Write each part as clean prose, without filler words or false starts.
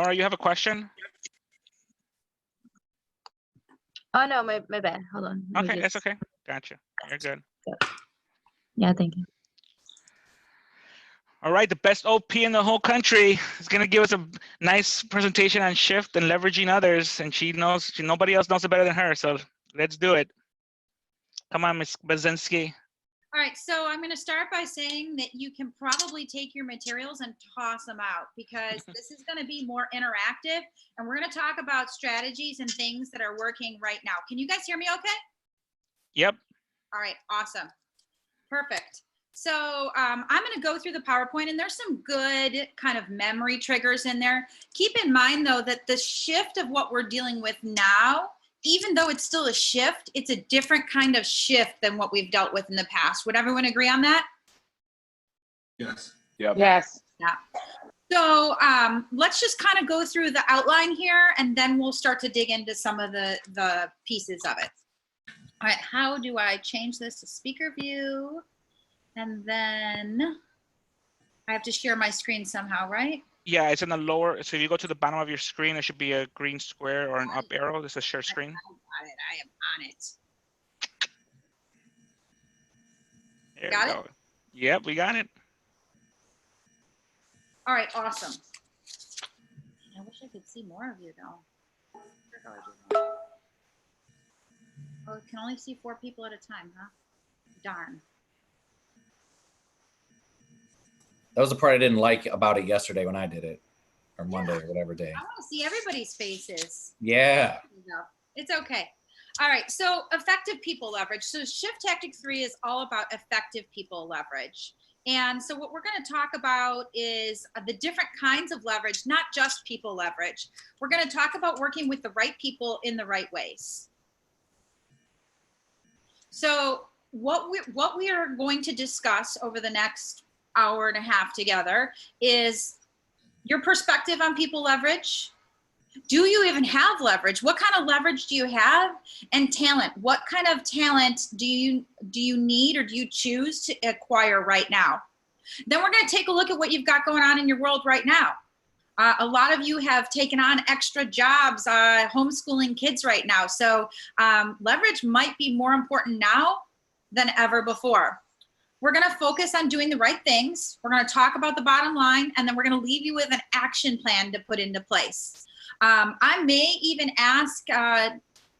Laura, you have a question? Oh no, my bad. Hold on. Okay, that's okay. Gotcha. You're good. Yeah, thank you. All right, the best OP in the whole country is going to give us a nice presentation on shift and leveraging others, and nobody else knows it better than her, so let's do it. Come on, Ms. Basinski. All right, so I'm going to start by saying that you can probably take your materials and toss them out because this is going to be more interactive, and we're going to talk about strategies and things that are working right now. Can you guys hear me okay? Yep. All right, awesome. Perfect. So I'm going to go through the PowerPoint, and there's some good kind of memory triggers in there. Keep in mind, though, that the shift of what we're dealing with now, even though it's still a shift, it's a different kind of shift than what we've dealt with in the past. Would everyone agree on that? Yes. Yep. Yes. Yeah. So let's just kind of go through the outline here, and then we'll start to dig into some of the pieces of it. All right, how do I change this to speaker view? And then I have to share my screen somehow, right? Yeah, it's in the lower. So if you go to the bottom of your screen, there should be a green square or an up arrow. This is share screen. I got it. I am on it. There Got we it? go. Yep, we got it. All right, awesome. I wish I could see more of you though. Oh, it can only see 4 people at a time, huh? Darn. That was the part I didn't like about it yesterday when I did it, or Monday or whatever day. I want to see everybody's faces. Yeah. It's okay. All right, so effective people leverage. So shift tactic 3 is all about effective people leverage. And so what we're going to talk about is the different kinds of leverage, not just people leverage. We're going to talk about working with the right people in the right ways. So what we are going to discuss over the next hour and a half together is your perspective on people leverage. Do you even have leverage? What kind of leverage do you have? And talent. What kind of talent do you need or do you choose to acquire right now? Then we're going to take a look at what you've got going on in your world right now. A lot of you have taken on extra jobs, homeschooling kids right now. So leverage might be more important now than ever before. We're going to focus on doing the right things. We're going to talk about the bottom line, and then we're going to leave you with an action plan to put into place. I may even ask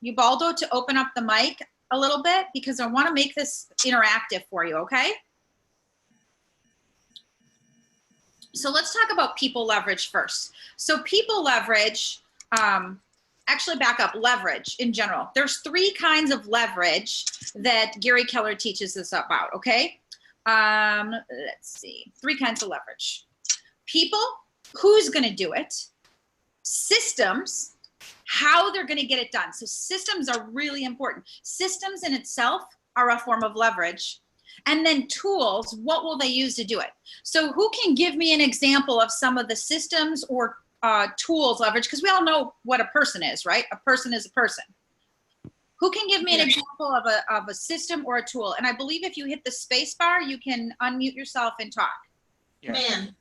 Ubaldo to open up the mic a little bit because I want to make this interactive for you, okay? So let's talk about people leverage first. So people leverage, actually back up, leverage in general. There's 3 kinds of leverage that Gary Keller teaches us about, okay? Let's see, 3 kinds of leverage. People, who's gonna do it? Systems, how they're gonna get it done. So systems are really important. Systems in itself are a form of leverage. And then tools, what will they use to do it? So who can give me an example of some of the systems or tools leverage? Because we all know what a person is, right? A person is a person. Who can give me an example of a system or a tool? And I believe if you hit the space bar, you can unmute yourself and talk. Yeah. Command.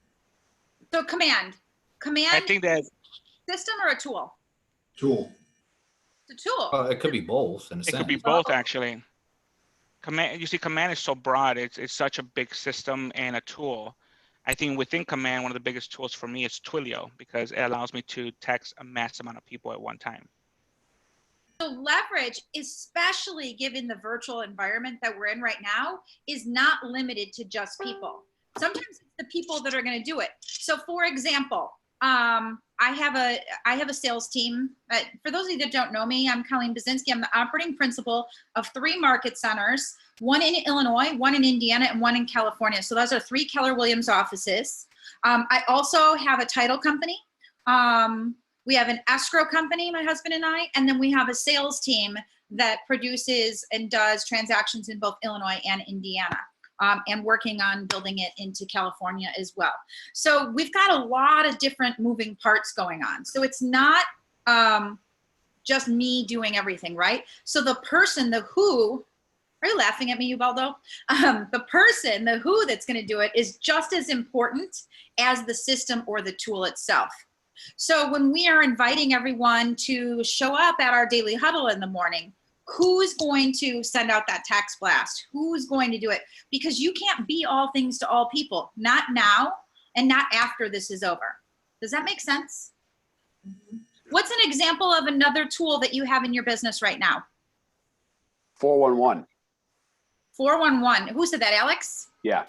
So command. Command. I think that System or a tool? Tool. It's a tool. It could be both in a it sense. could be both actually. Command, you see, command is so broad. It's such a big system and a tool. I think within command, one of the biggest tools for me is Twilio because it allows me to text a mass amount of people at one time. So leverage, especially given the virtual environment that we're in right now, is not limited to just people. Sometimes it's the people that are going to do it. So for example, I have a sales team. For those of you that don't know me, I'm Colleen Basinski. I'm the operating principal of 3 market centers, 1 in Illinois, 1 in Indiana, and 1 in California. So those are 3 Keller Williams offices. I also have a title company. We have an escrow company, my husband and I, and then we have a sales team that produces and does transactions in both Illinois and Indiana, and working on building it into California as well. So we've got a lot of different moving parts going on. So it's not just me doing everything, right? So the person, the who, are you laughing at me, Ubaldo? The person, the who that's going to do it is just as important as the system or the tool itself. So when we are inviting everyone to show up at our daily huddle in the morning, who's going to send out that text blast? Who's going to do it? Because you can't be all things to all people, not now and not after this is over. Does that make sense? What's an example of another tool that you have in your business right now? 411. 411. Who said that, Alex? Yeah.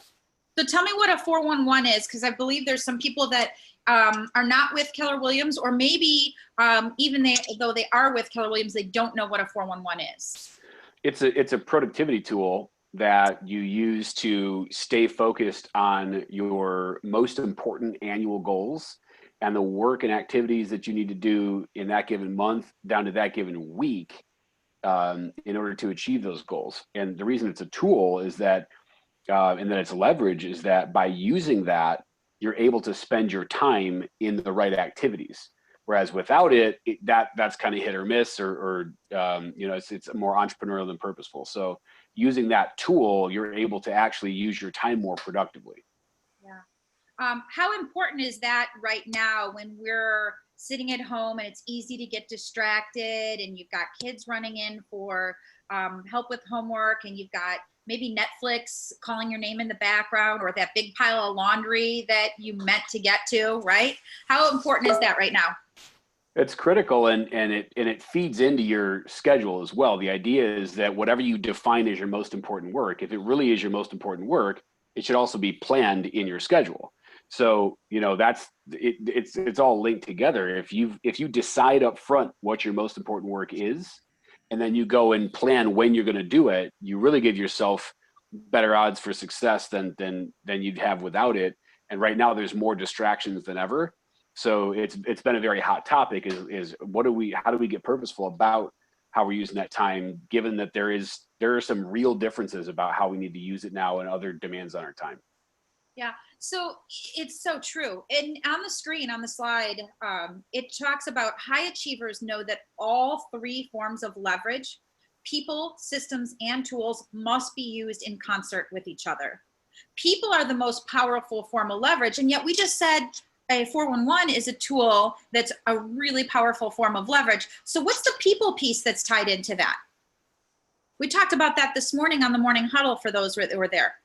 So tell me what a 411 is, because I believe there's some people that are not with Keller Williams, or maybe even though they are with Keller Williams, they don't know what a 411 is. It's a productivity tool that you use to stay focused on your most important annual goals and the work and activities that you need to do in that given month down to that given week in order to achieve those goals. And the reason it's a tool is that, and that it's leverage, is that by using that, you're able to spend your time in the right activities. Whereas without it, that's kind of hit or miss, or you know, it's more entrepreneurial than purposeful. So using that tool, you're able to actually use your time more productively. Yeah. How important is that right now when we're sitting at home and it's easy to get distracted, and you've got kids running in for help with homework, and you've got maybe Netflix calling your name in the background, or that big pile of laundry that you meant to get to, right? How important is that right now? It's critical, and it feeds into your schedule as well. The idea is that whatever you define as your most important work, if it really is your most important work, it should also be planned in your schedule. So, you know, it's all linked together. If you decide up front what your most important work is, and then you go and plan when you're going to do it, you really give yourself better odds for success than you'd have without it. And right now there's more distractions than ever. So it's been a very hot topic is how do we get purposeful about how we're using that time, given that there are some real differences about how we need to use it now and other demands on our time. Yeah, so it's so true. And on the screen, on the slide, it talks about high achievers know that all three forms of leverage, people, systems, and tools, must be used in concert with each other. People are the most powerful form of leverage, and yet we just said a 411 is a tool that's a really powerful form of leverage. So what's the people piece that's tied into that? We talked about that this morning on the morning huddle for those that were there.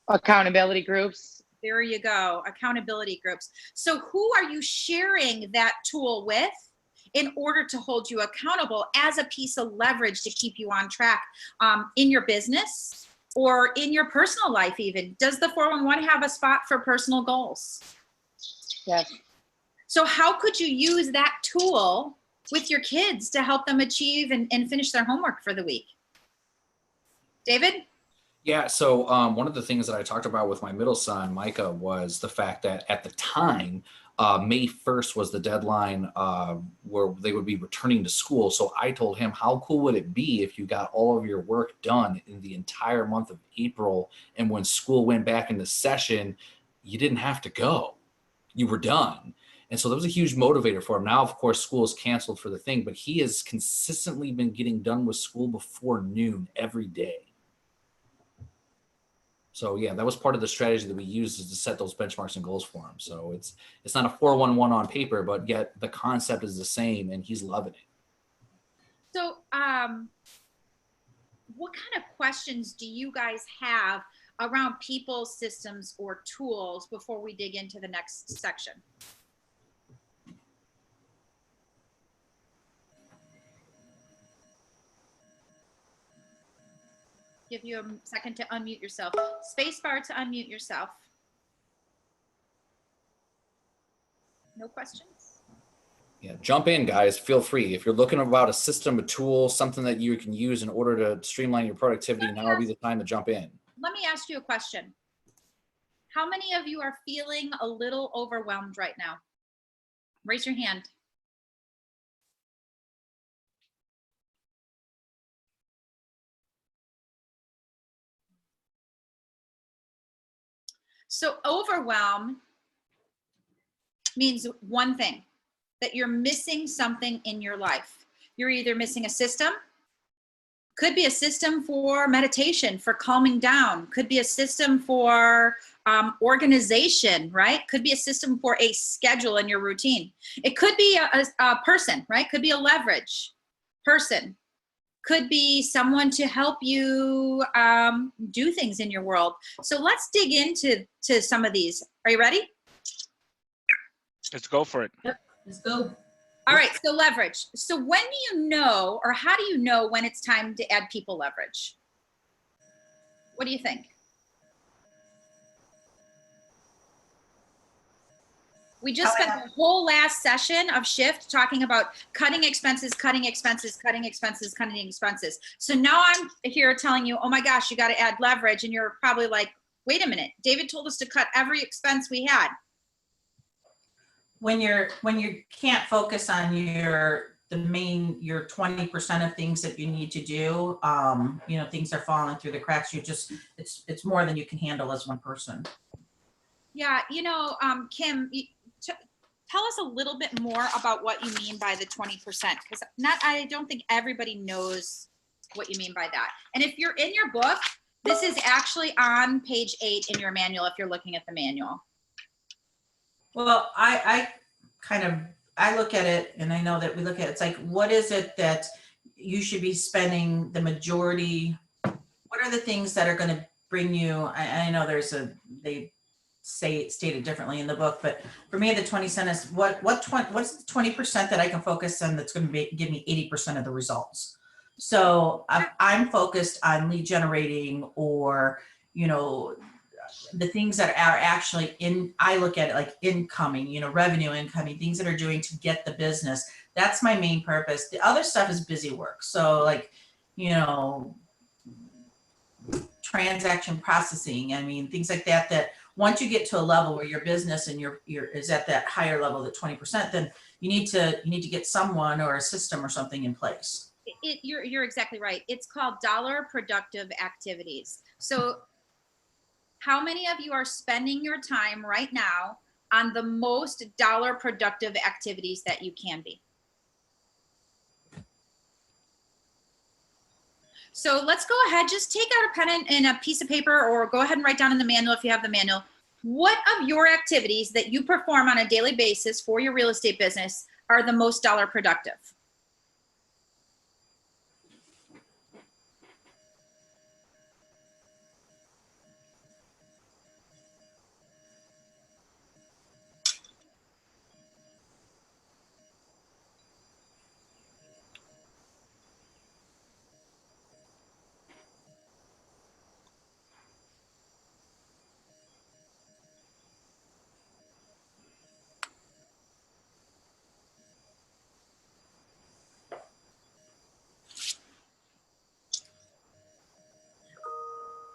Accountability groups. There you go, accountability groups. So who are you sharing that tool with in order to hold you accountable as a piece of leverage to keep you on track in your business or in your personal life even? Does the 411 have a spot for personal goals? Yes. So how could you use that tool with your kids to help them achieve and finish their homework for the week? David? Yeah, so one of the things that I talked about with my middle son, Micah, was the fact that at the time, May 1st was the deadline where they would be returning to school. So I told him, how cool would it be if you got all of your work done in the entire month of April, and when school went back into session, you didn't have to go. You were done. And so that was a huge motivator for him. Now, of course, school is canceled for the thing, but he has consistently been getting done with school before noon every day. So yeah, that was part of the strategy that we used, is to set those benchmarks and goals for him. So it's not a 411 on paper, but yet the concept is the same, and he's loving it. So what kind of questions do you guys have around people, systems, or tools before we dig into the next section? Give you a second to unmute yourself. Spacebar to unmute yourself. No questions? Yeah, jump in, guys. Feel free. If you're looking about a system, a tool, something that you can use in order to streamline your productivity, now would be the time to jump in. Let me ask you a question. How many of you are feeling a little overwhelmed right now? Raise your hand. So overwhelm means one thing, that you're missing something in your life. You're either missing a system, could be a system for meditation, for calming down, could be a system for organization, right? Could be a system for a schedule in your routine. It could be a person, right? Could be a leverage person. Could be someone to help you do things in your world. So let's dig into some of these. Are you ready? Let's go for it. Yep, let's go. All right, so leverage. So when do you know, or how do you know when it's time to add people leverage? What do you think? We just spent the whole last session of shift talking about cutting expenses, cutting expenses, cutting expenses, cutting expenses. So now I'm here telling you, oh my gosh, you got to add leverage. And you're probably like, wait a minute, David told us to cut every expense we had. When you can't focus on your 20% of things that you need to do, things are falling through the cracks. It's more than you can handle as one person. Yeah, Kim, tell us a little bit more about what you mean by the 20%, because I don't think everybody knows what you mean by that. And if you're in your book, this is actually on page 8 in your manual if you're looking at the manual. Well, I look at it, and I know that we look at it, it's like, what is it that you should be spending the majority? What are the things that are going to bring you? I know they stated differently in the book, but for me, the 20 cent is what's the 20% that I can focus on that's going to give me 80% of the results. So I'm focused on lead generating, or the things that are actually I look at it like incoming, revenue incoming, things that are doing to get the business. That's my main purpose. The other stuff is busy work. So like, transaction processing, things like that once you get to a level where your business and your is at that higher level, the 20%, then you need to get someone or a system or something in place. You're exactly right. It's called dollar productive activities. So how many of you are spending your time right now on the most dollar productive activities that you can be? So let's go ahead, just take out a pen and a piece of paper, or go ahead and write down in the manual if you have the manual. What of your activities that you perform on a daily basis for your real estate business are the most dollar productive?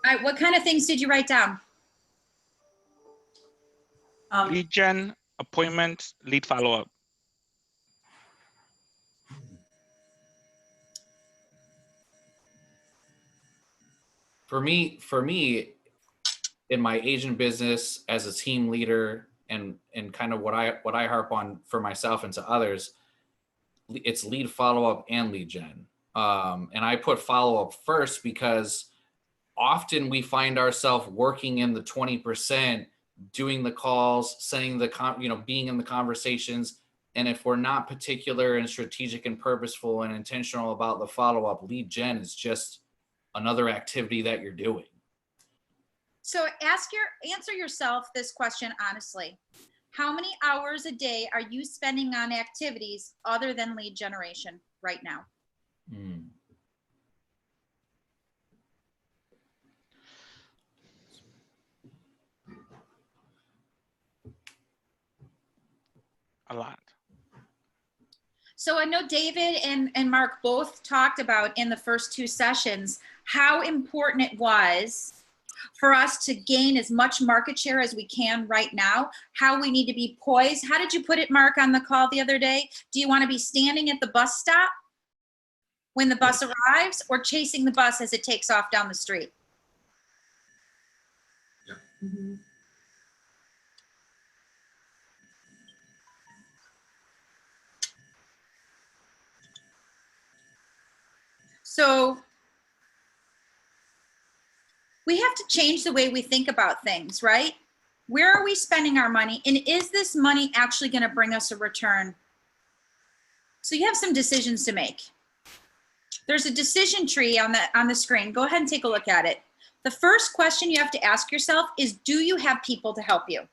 All right, what kind of things did you write down? Lead gen, appointment, lead follow-up. For me, in my agent business as a team leader, and kind of what I harp on for myself and to others, it's lead follow-up and lead gen. And I put follow-up first because often we find ourselves working in the 20%, doing the calls, sending being in the conversations. And if we're not particular and strategic and purposeful and intentional about the follow-up, lead gen is just another activity that you're doing. So answer yourself this question honestly. How many hours a day are you spending on activities other than lead generation right now? A lot. So I know David and Mark both talked about in the first 2 sessions how important it was for us to gain as much market share as we can right now, how we need to be poised. How did you put it, Mark, on the call the other day? Do you want to be standing at the bus stop when the bus arrives, or chasing the bus as it takes off down the street? Yeah. Mhm. So We have to change the way we think about things, right? Where are we spending our money? And is this money actually going to bring us a return? So you have some decisions to make. There's a decision tree on the screen. Go ahead and take a look at it. The first question you have to ask yourself is, do you have people to help you?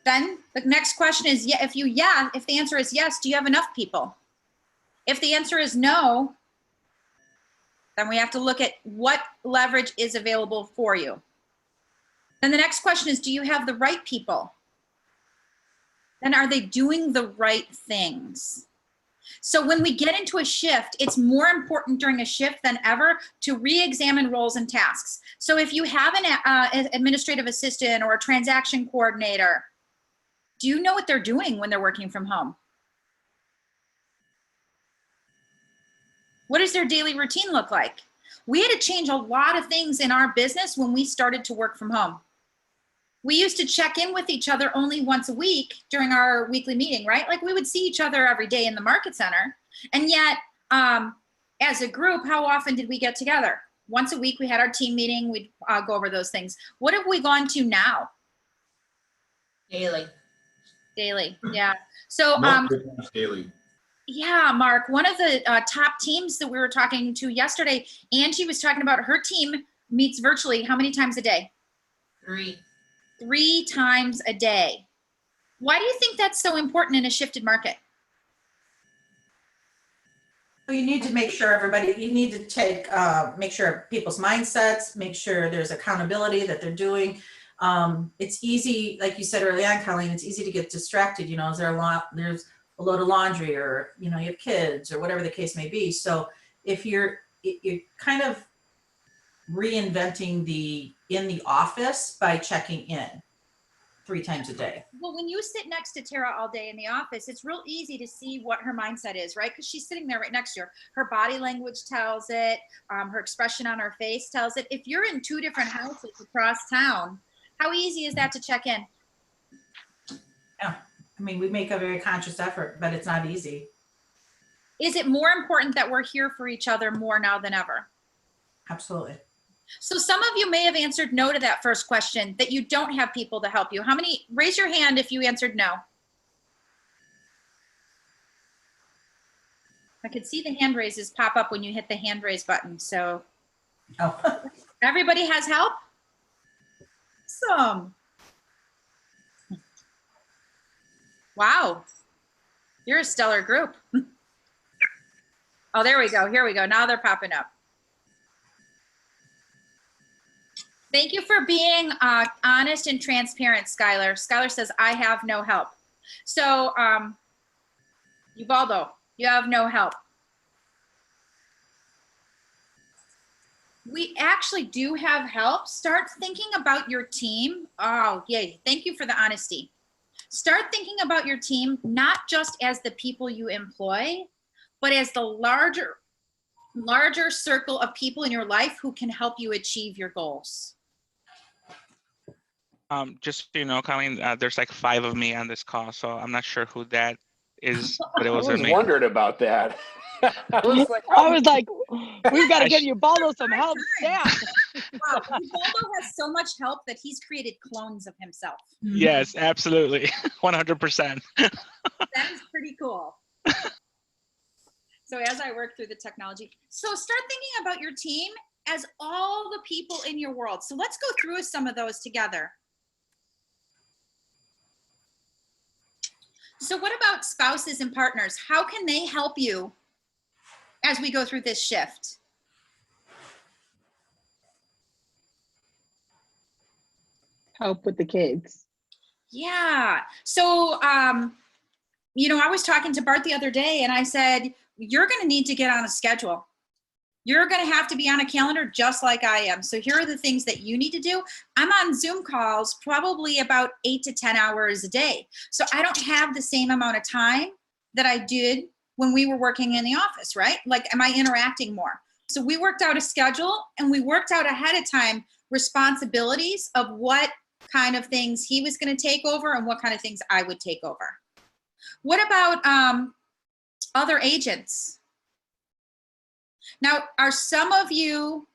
Then the next question is, if the answer is yes, do you have enough people? If the answer is no, then we have to look at what leverage is available for you. Then the next question is, do you have the right people? Then are they doing the right things? So when we get into a shift, it's more important during a shift than ever to re-examine roles and tasks. So if you have an administrative assistant or a transaction coordinator, do you know what they're doing when they're working from home? What does their daily routine look like? We had to change a lot of things in our business when we started to work from home. We used to check in with each other only once a week during our weekly meeting, right? Like we would see each other every day in the market center. And yet, as a group, how often did we get together? Once a week, we had our team meeting. We'd go over those things. What have we gone to now? Daily. Daily, yeah. So, Daily. yeah, Mark, one of the top teams that we were talking to yesterday, Angie was talking about her team meets virtually how many times a day? 3. 3 times a day. Why do you think that's so important in a shifted market? Well, you need to make sure you need to take, make sure people's mindsets, make sure there's accountability that they're doing. It's easy, like you said early on, Colleen, it's easy to get distracted. You know, there's a load of laundry, or, you know, you have kids or whatever the case may be. So if you're kind of reinventing in the office by checking in 3 times a day. Well, when you sit next to Tara all day in the office, it's real easy to see what her mindset is, right? Because she's sitting there right next to her. Her body language tells it. Her expression on her face tells it. If you're in 2 different houses across town, how easy is that to check in? Yeah, I mean, we make a very conscious effort, but it's not easy. Is it more important that we're here for each other more now than ever? Absolutely. So some of you may have answered no to that first question, that you don't have people to help you. How many? Raise your hand if you answered no. I could see the hand raises pop up when you hit the hand raise button. So everybody has help? Awesome. Wow. You're a stellar group. Oh, there we go. Here we go. Now they're popping up. Thank you for being honest and transparent, Skylar. Skylar says, I have no help. So, Ubaldo, you have no help. We actually do have help. Start thinking about your team. Oh, yay. Thank you for the honesty. Start thinking about your team, not just as the people you employ, but as the larger circle of people in your life who can help you achieve your goals. Just so you know, Colleen, there's like 5 of me on this call, so I'm not sure who that is, but it was I was wondering about that. I was like, we've got to give Ubaldo some help. Yeah. Wow, Ubaldo has so much help that he's created clones of himself. Yes, absolutely. 100%. That is pretty cool. So as I work through the technology, so start thinking about your team as all the people in your world. So let's go through some of those together. So what about spouses and partners? How can they help you as we go through this shift? Help with the kids. Yeah. So, you know, I was talking to Bart the other day and I said, you're going to need to get on a schedule. You're going to have to be on a calendar just like I am. So here are the things that you need to do. I'm on Zoom calls probably about 8 to 10 hours a day. So I don't have the same amount of time that I did when we were working in the office, right? Like, am I interacting more? So we worked out a schedule and we worked out ahead of time responsibilities of what kind of things he was going to take over and what kind of things I would take over. What about other agents? Now, are some of you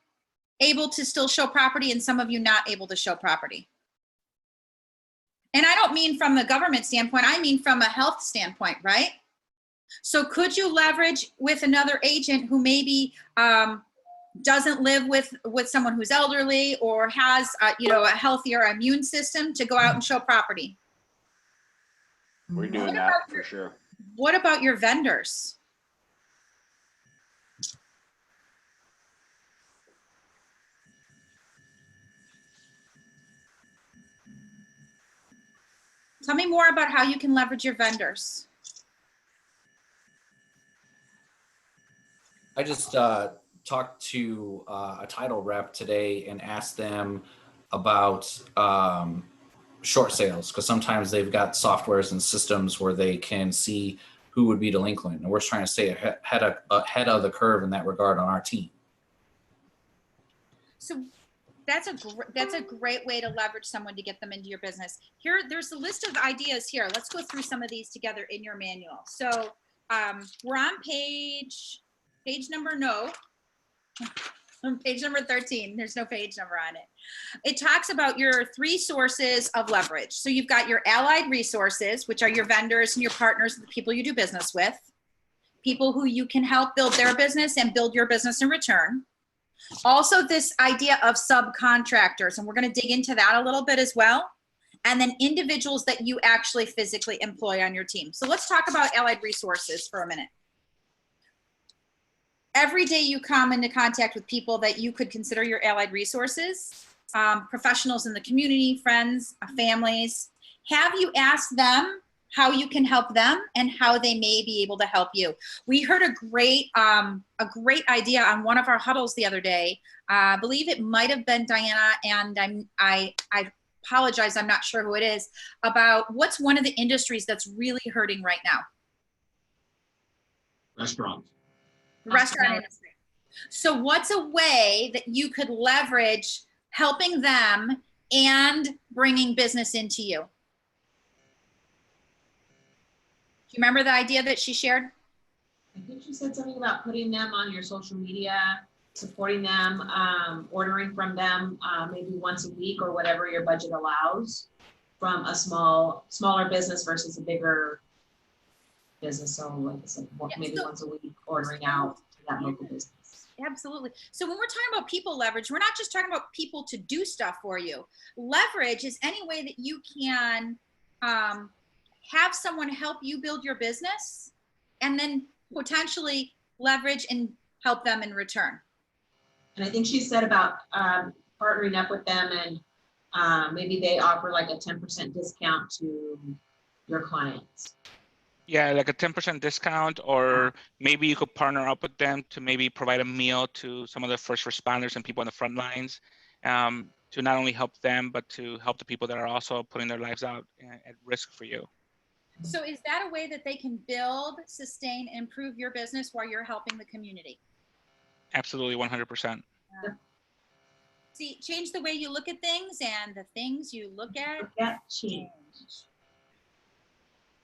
able to still show property and some of you not able to show property? And I don't mean from the government standpoint, I mean from a health standpoint, right? So could you leverage with another agent who maybe doesn't live with someone who's elderly or has a healthier immune system to go out and show property? We're doing that for sure. What about your vendors? Tell me more about how you can leverage your vendors. I just talked to a title rep today and asked them about short sales, because sometimes they've got softwares and systems where they can see who would be delinquent, and we're trying to stay ahead of the curve in that regard on our team. So that's a great way to leverage someone to get them into your business. Here, there's a list of ideas here. Let's go through some of these together in your manual. So we're on page number, on page number 13. There's no page number on it. It talks about your 3 sources of leverage. So you've got your allied resources, which are your vendors and your partners, the people you do business with, people who you can help build their business and build your business in return. Also, this idea of subcontractors, and we're going to dig into that a little bit as well. And then individuals that you actually physically employ on your team. So let's talk about allied resources for a minute. Every day you come into contact with people that you could consider your allied resources, professionals in the community, friends, families. Have you asked them how you can help them and how they may be able to help you? We heard a great idea on one of our huddles the other day. I believe it might have been Diana, and I apologize, I'm not sure who it is, about what's one of the industries that's really hurting right now. Restaurants. The restaurant industry. So what's a way that you could leverage helping them and bringing business into you? Do you remember the idea that she shared? I think she said something about putting them on your social media, supporting them, ordering from them maybe once a week or whatever your budget allows, from a smaller business versus a bigger business. So like I said, maybe once a week ordering out to that local business. Absolutely. So when we're talking about people leverage, we're not just talking about people to do stuff for you. Leverage is any way that you can have someone help you build your business and then potentially leverage and help them in return. And I think she said about partnering up with them, and maybe they offer like a 10% discount to your clients. Yeah, like a 10% discount, or maybe you could partner up with them to maybe provide a meal to some of the first responders and people on the front lines, to not only help them, but to help the people that are also putting their lives out at risk for you. So is that a way that they can build, sustain, and improve your business while you're helping the community? Absolutely, 100%. See, change the way you look at things, and the things you look at change.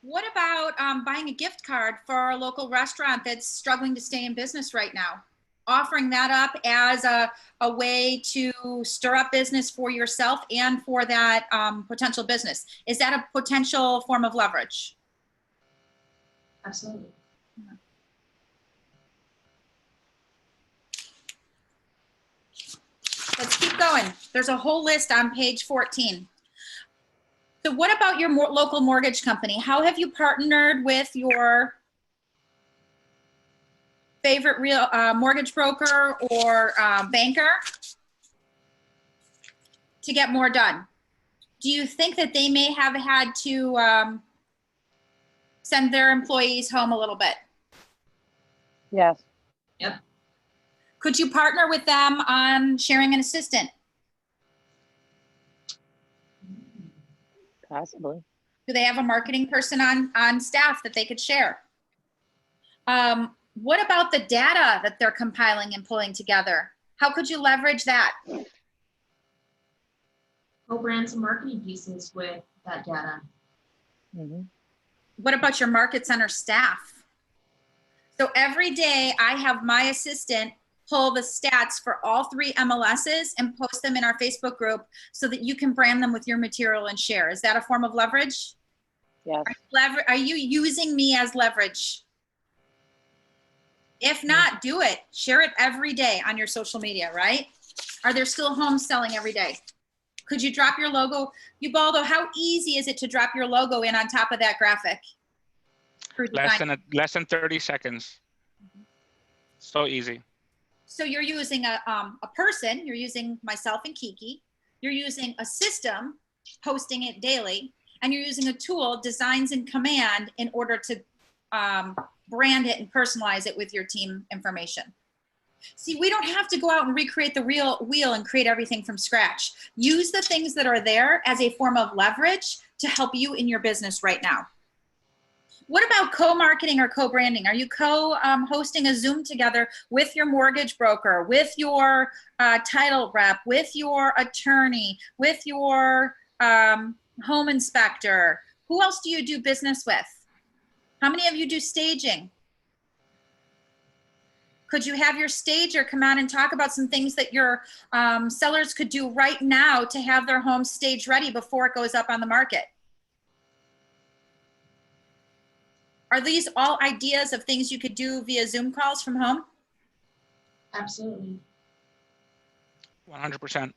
What about buying a gift card for a local restaurant that's struggling to stay in business right now? Offering that up as a way to stir up business for yourself and for that potential business. Is that a potential form of leverage? Absolutely. Let's keep going. There's a whole list on page 14. So what about your local mortgage company? How have you partnered with your favorite real mortgage broker or banker to get more done? Do you think that they may have had to send their employees home a little bit? Yes. Yep. Could you partner with them on sharing an assistant? Possibly. Do they have a marketing person on staff that they could share? What about the data that they're compiling and pulling together? How could you leverage that? co-brand some marketing pieces with that data. What about your market center staff? So every day I have my assistant pull the stats for all 3 MLSs and post them in our Facebook group so that you can brand them with your material and share. Is that a form of leverage? Yes. Are you using me as leverage? If not, do it. Share it every day on your social media, right? Are there still homes selling every day? Could you drop your logo? Ubaldo, how easy is it to drop your logo in on top of that graphic? Less than 30 seconds. So easy. So you're using a person, you're using myself and Kiki, you're using a system, posting it daily, and you're using a tool, Designs in Command, in order to brand it and personalize it with your team information. See, we don't have to go out and recreate the real wheel and create everything from scratch. Use the things that are there as a form of leverage to help you in your business right now. What about co-marketing or co-branding? Are you hosting a Zoom together with your mortgage broker, with your title rep, with your attorney, with your home inspector? Who else do you do business with? How many of you do staging? Could you have your stager come out and talk about some things that your sellers could do right now to have their home stage ready before it goes up on the market? Are these all ideas of things you could do via Zoom calls from home? Absolutely. 100%.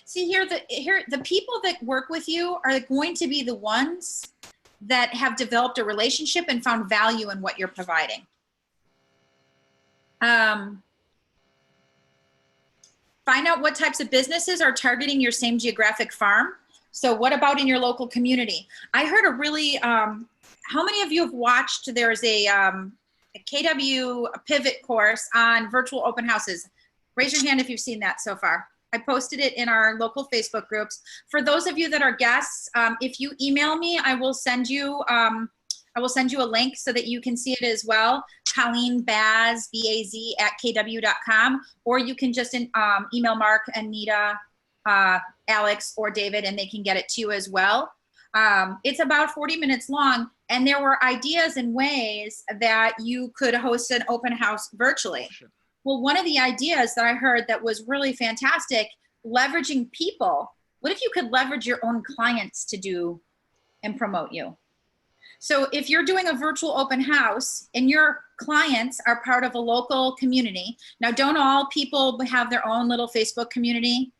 See, here the people that work with you are going to be the ones that have developed a relationship and found value in what you're providing. Find out what types of businesses are targeting your same geographic farm. So what about in your local community? I heard a really, how many of you have watched, there's a KW pivot course on virtual open houses? Raise your hand if you've seen that so far. I posted it in our local Facebook groups. For those of you that are guests, if you email me, I will send you a link so that you can see it as well. Colleen Baz, B-A-Z @kw.com, or you can just email Mark, Anita, Alex, or David, and they can get it to you as well. It's about 40 minutes long, and there were ideas and ways that you could host an open house virtually. Well, one of the ideas that I heard that was really fantastic, leveraging people. What if you could leverage your own clients to do and promote you? So if you're doing a virtual open house and your clients are part of a local community, now don't all people have their own little Facebook community?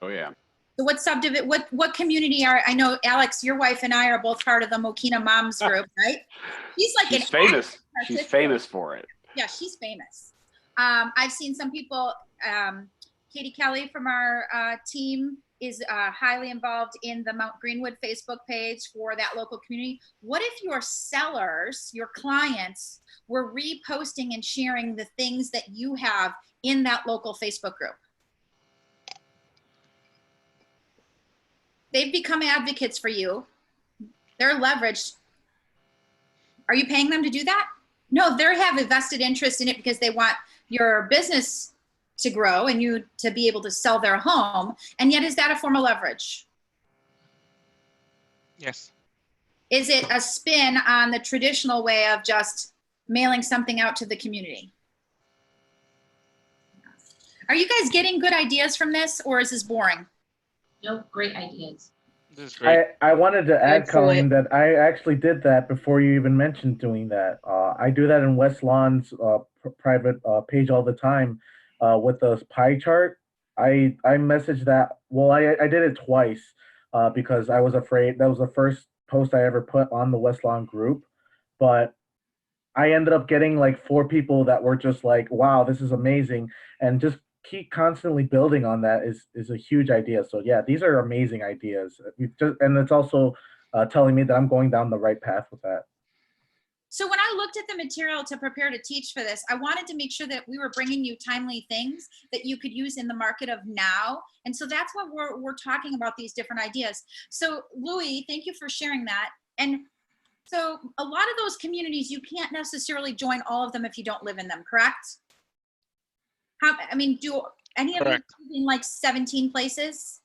Oh yeah. So what community are, I know Alex, your wife and I are both part of the Mokina Moms group, right? She's famous. She's famous for it. Yeah, she's famous. I've seen some people, Katie Kelly from our team is highly involved in the Mount Greenwood Facebook page for that local community. What if your sellers, your clients, were reposting and sharing the things that you have in that local Facebook group? They've become advocates for you. They're leveraged. Are you paying them to do that? No, they have a vested interest in it because they want your business to grow and you to be able to sell their home. And yet, is that a form of leverage? Yes. Is it a spin on the traditional way of just mailing something out to the community? Are you guys getting good ideas from this, or is this boring? Nope, great ideas. This is great. I wanted to add, Excellent. Colleen, that I actually did that before you even mentioned doing that. I do that in West Lawn's private page all the time with the pie chart. I messaged that. Well, I did it twice because I was afraid. That was the first post I ever put on the West Lawn group. But I ended up getting like 4 people that were just like, wow, this is amazing. And just keep constantly building on that is a huge idea. So yeah, these are amazing ideas. And it's also telling me that I'm going down the right path with that. So when I looked at the material to prepare to teach for this, I wanted to make sure that we were bringing you timely things that you could use in the market of now. And so that's what we're talking about, these different ideas. So Louis, thank you for sharing that. And so a lot of those communities, you can't necessarily join all of them if you don't live in them, correct? Any of Correct. you in like 17 places?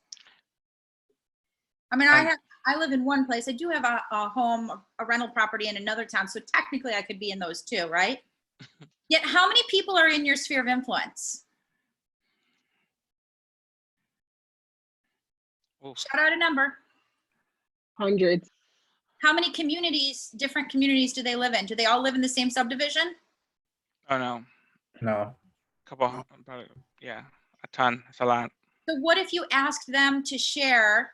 I mean, Um, I live in one place. I do have a home, a rental property in another town. So technically I could be in those too, right? Yet how many people are in your sphere of influence? Oof. Shout out a number. Hundreds. How many communities, different communities do they live in? Do they all live in the same subdivision? Oh no, No. couple, about, yeah, a ton. It's a lot. So what if you asked them to share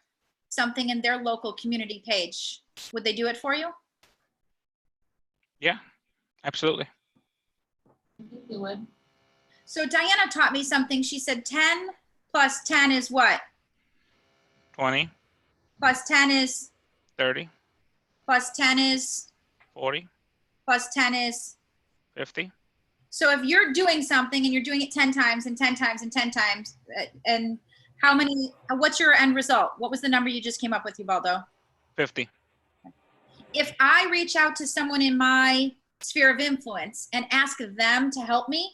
something in their local community page? Would they do it for you? Yeah, absolutely. I think you would. So Diana taught me something. She said 10 plus 10 is what? 20, Plus 10 is, 30, plus 10 is, 40, plus 10 is. 50. So if you're doing something and you're doing it 10 times and 10 times and 10 times, and how many, what's your end result? What was the number you just came up with, Ubaldo? 50. If I reach out to someone in my sphere of influence and ask them to help me,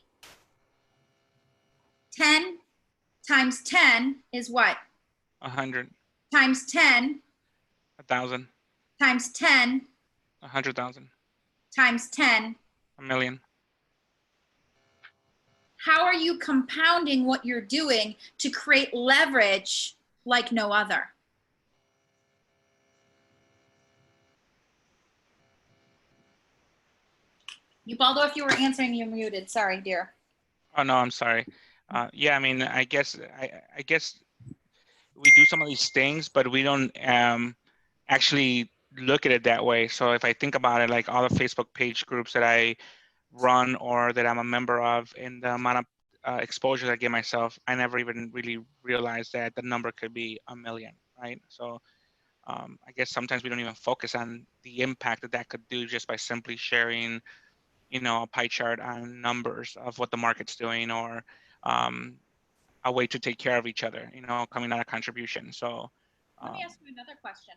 10 times 10 is what? 100, Times 10 1,000, times 10 100,000, times 10. a million. How are you compounding what you're doing to create leverage like no other? Ubaldo, if you were answering, you're muted. Sorry, dear. Oh no, I'm sorry. Yeah, I mean, I guess we do some of these things, but we don't actually look at it that way. So if I think about it, like all the Facebook page groups that I run or that I'm a member of, and the amount of exposure I give myself, I never even really realized that the number could be a million, right? So I guess sometimes we don't even focus on the impact that that could do just by simply sharing, you know, a pie chart on numbers of what the market's doing, or a way to take care of each other, you know, coming out of contribution. So Let me ask you another question.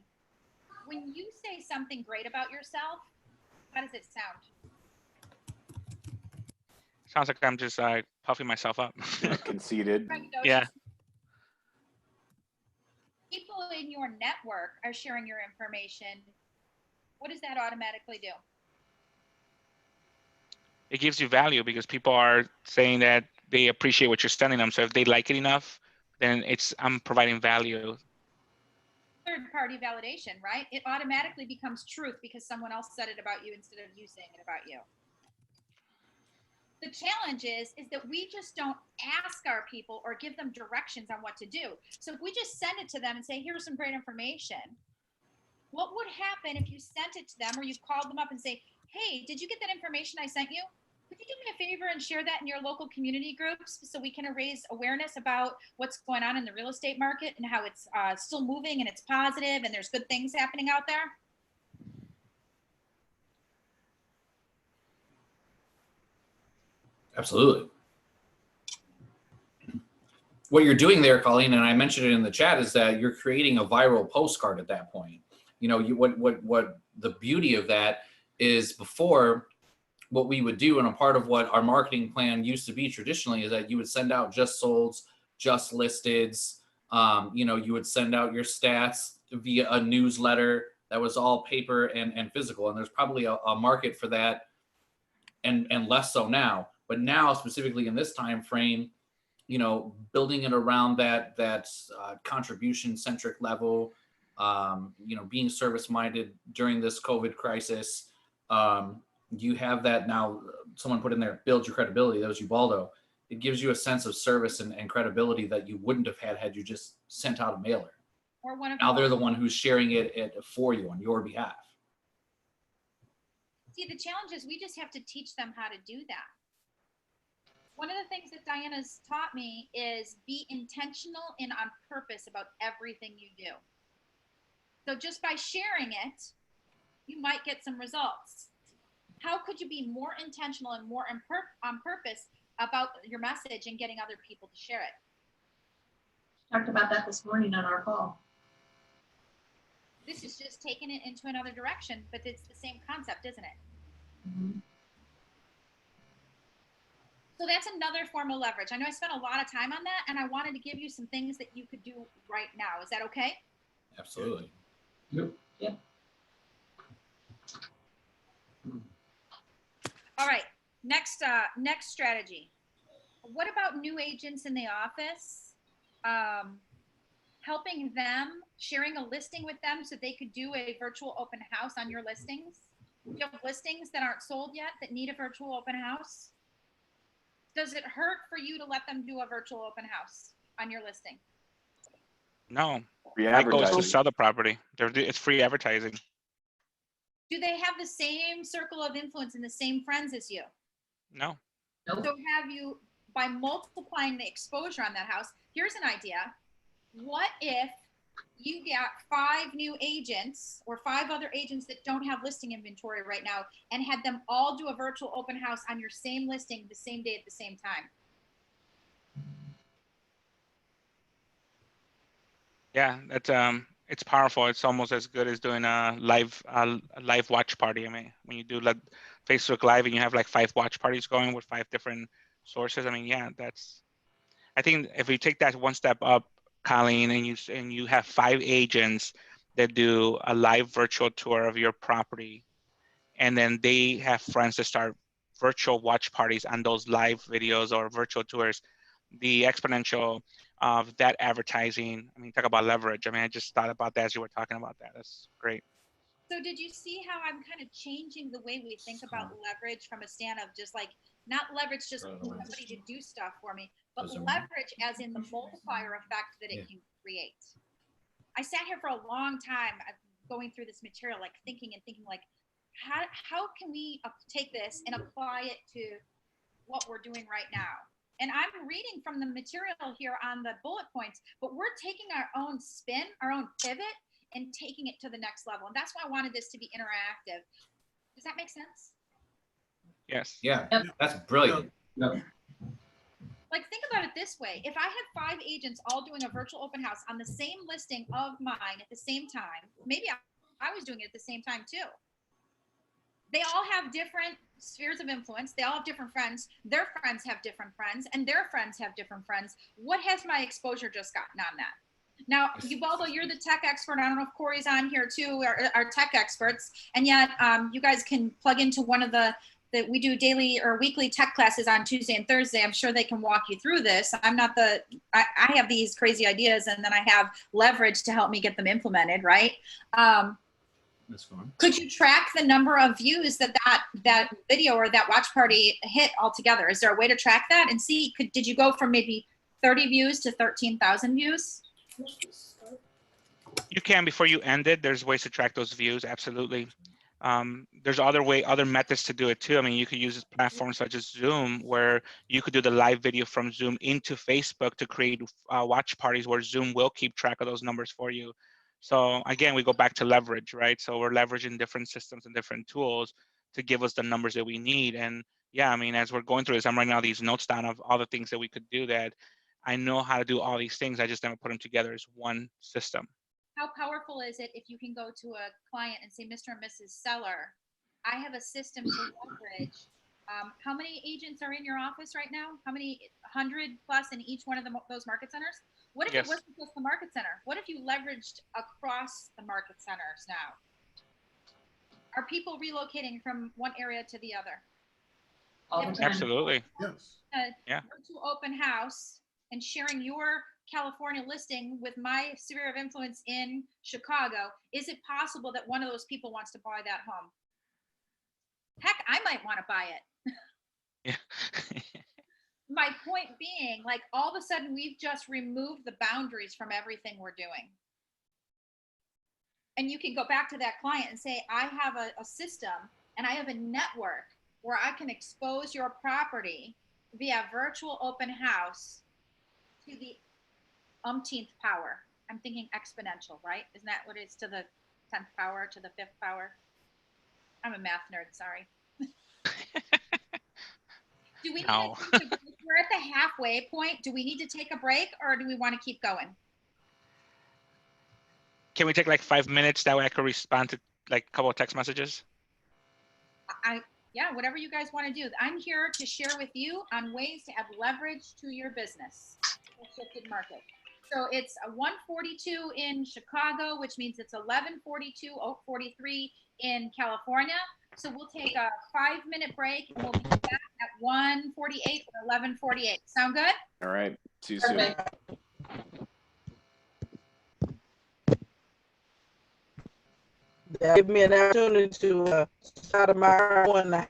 When you say something great about yourself, how does it sound? sounds like I'm just puffing myself up. Conceited. Yeah. People in your network are sharing your information. What does that automatically do? It gives you value because people are saying that they appreciate what you're sending them. So if they like it enough, then I'm providing value. Third-party validation, right? It automatically becomes truth because someone else said it about you instead of you saying it about you. The challenge is that we just don't ask our people or give them directions on what to do. So if we just send it to them and say, here's some great information, what would happen if you sent it to them or you called them up and say, hey, did you get that information I sent you? Could you do me a favor and share that in your local community groups so we can raise awareness about what's going on in the real estate market and how it's still moving and it's positive and there's good things happening out there? Absolutely. What you're doing there, Colleen, and I mentioned it in the chat, is that you're creating a viral postcard at that point. You know, what the beauty of that is, before, what we would do, and a part of what our marketing plan used to be traditionally, is that you would send out just solds, just listeds. You know, you would send out your stats via a newsletter that was all paper and physical. And there's probably a market for that, and less so now. But now, specifically in this time frame, you know, building it around that contribution centric level, you know, being service minded during this COVID crisis. You have that now. Someone put in there, build your credibility. That was Ubaldo. It gives you a sense of service and credibility that you wouldn't have had you just sent out a mailer. Or one of Now they're the one who's sharing it for you on your behalf. See, the challenge is we just have to teach them how to do that. One of the things that Diana's taught me is be intentional and on purpose about everything you do. So just by sharing it, you might get some results. How could you be more intentional and more on purpose about your message and getting other people to share it? Talked about that this morning on our call. This is just taking it into another direction, but it's the same concept, isn't it? Mm-hmm. So that's another form of leverage. I know I spent a lot of time on that, and I wanted to give you some things that you could do right now. Is that okay? Absolutely. Yep. All right. Next strategy. What about new agents in the office? Helping them, sharing a listing with them so they could do a virtual open house on your listings. Do you have listings that aren't sold yet that need a virtual open house? Does it hurt for you to let them do a virtual open house on your listing? No, Free my goal is to advertising. sell the property. It's free advertising. Do they have the same circle of influence and the same friends as you? No. So have you, by multiplying the exposure on that house, here's an idea. What if you got 5 new agents or 5 other agents that don't have listing inventory right now and had them all do a virtual open house on your same listing the same day at the same time? Yeah, that's it's powerful. It's almost as good as doing a live watch party. I mean, when you do like Facebook Live and you have like 5 watch parties going with 5 different sources. I mean, yeah, I think if we take that one step up, Colleen, and you have 5 agents that do a live virtual tour of your property, and then they have friends that start virtual watch parties on those live videos or virtual tours, the exponential of that advertising. I mean, talk about leverage. I mean, I just thought about that as you were talking about that. That's great. So did you see how I'm kind of changing the way we think about leverage from a stand of just like, not leverage just somebody to do stuff for me, but leverage as in the multiplier effect that it can create. I sat here for a long time going through this material, like thinking like, how can we take this and apply it to what we're doing right now? And I'm reading from the material here on the bullet points, but we're taking our own spin, our own pivot, and taking it to the next level. And that's why I wanted this to be interactive. Does that make sense? Yes. Yeah, that's brilliant. Yep. Like, think about it this way. If I had 5 agents all doing a virtual open house on the same listing of mine at the same time, maybe I was doing it at the same time too. They all have different spheres of influence. They all have different friends. Their friends have different friends, and their friends have different friends. What has my exposure just gotten on that? Now, Ubaldo, you're the tech expert. I don't know if Corey's on here too, our tech experts. And yet you guys can plug into one of the we do daily or weekly tech classes on Tuesday and Thursday. I'm sure they can walk you through this. I'm not I have these crazy ideas and then I have leverage to help me get them implemented, right? That's fine. Could you track the number of views that video or that watch party hit altogether? Is there a way to track that and see, did you go from maybe 30 views to 13,000 views? You can, before you end it, there's ways to track those views. Absolutely. There's other methods to do it too. I mean, you could use platforms such as Zoom, where you could do the live video from Zoom into Facebook to create watch parties where Zoom will keep track of those numbers for you. So again, we go back to leverage, right? So we're leveraging different systems and different tools to give us the numbers that we need. And yeah, I mean, as we're going through this, I'm writing all these notes down of all the things that we could do that I know how to do all these things. I just never put them together as one system. How powerful is it if you can go to a client and say, Mr. and Mrs. Seller, I have a system to leverage. How many agents are in your office right now? How many 100 plus in each one of those market centers? What if it wasn't just the market center? What if you leveraged across the market centers now? Are people relocating from one area to the other? All the time. Absolutely. Yes. Virtual open house and sharing your California listing with my sphere of influence in Chicago, is it possible that one of those people wants to buy that home? Heck, I might want to buy it. Yeah. My point being, like, all of a sudden we've just removed the boundaries from everything we're doing. And you can go back to that client and say, I have a system and I have a network where I can expose your property via virtual open house to the umpteenth power. I'm thinking exponential, right? Isn't that what it is, to the 10th power, to the 5th power? I'm a math nerd, sorry. Do we need No. to take a break? We're at the halfway point. Do we need to take a break or do we want to keep going? Can we take like 5 minutes? That way I could respond to like a couple of text messages. Yeah, whatever you guys want to do. I'm here to share with you on ways to add leverage to your business. Shifted market. So it's a 142 in Chicago, which means it's 11:42:43 in California. So we'll take a 5-minute break and we'll be back at 1:48 or 11:48. Sound good? All right. See you soon. Perfect. Give me an opportunity to start my one now.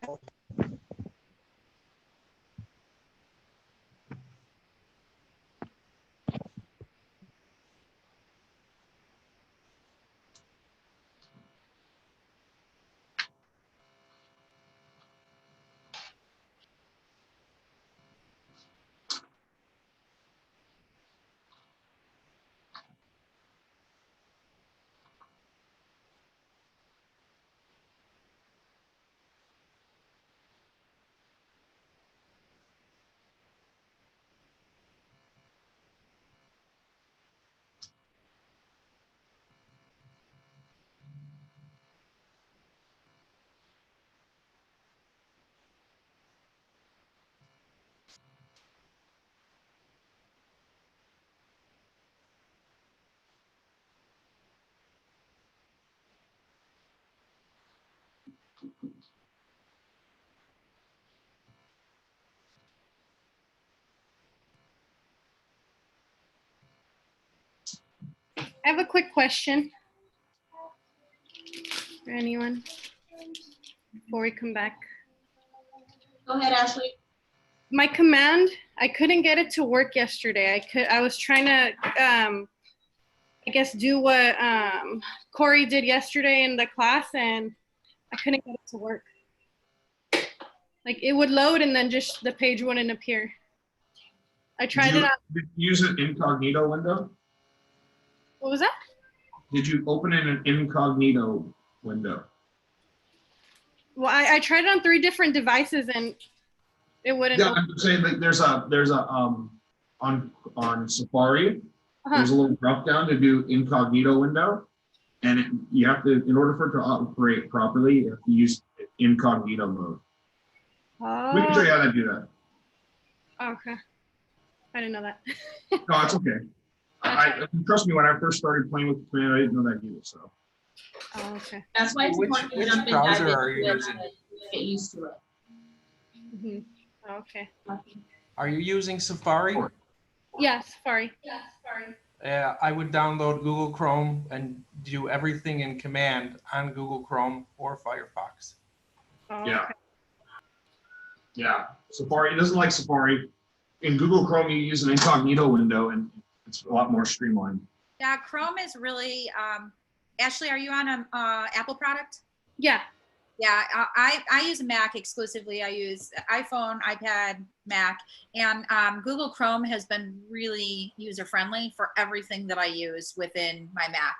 I have a quick question for anyone before we come back. Go ahead, Ashley. My command, I couldn't get it to work yesterday. I was trying to, I guess, do what Corey did yesterday in the class, and I couldn't get it to work. Like it would load and then just the page wouldn't appear. I tried it on. Did you use an incognito window? What was that? Did you open in an incognito window? Well, I tried it on 3 different devices and it wouldn't. Yeah, I'm saying that there's a on Safari, there's a little drop down to do incognito window, and you have to, in order for it to operate properly, you have to use incognito mode. We can show you how to do that. Okay. I didn't know that. No, it's okay. I trust me, when I first started playing with the command, I didn't know that either. So. Oh, okay. That's why it's important to jump in, dive in, get used to it. Mm-hmm. Okay. Are you using Safari? Yeah, Safari. I would download Google Chrome and do everything in command on Google Chrome or Firefox. Oh, Yeah. okay. Yeah, Safari, it doesn't like Safari. In Google Chrome, you use an incognito window and it's a lot more streamlined. Yeah, Chrome is really, Ashley, are you on an Apple product? Yeah. Yeah, I use Mac exclusively. I use iPhone, iPad, Mac, and Google Chrome has been really user-friendly for everything that I use within my Mac.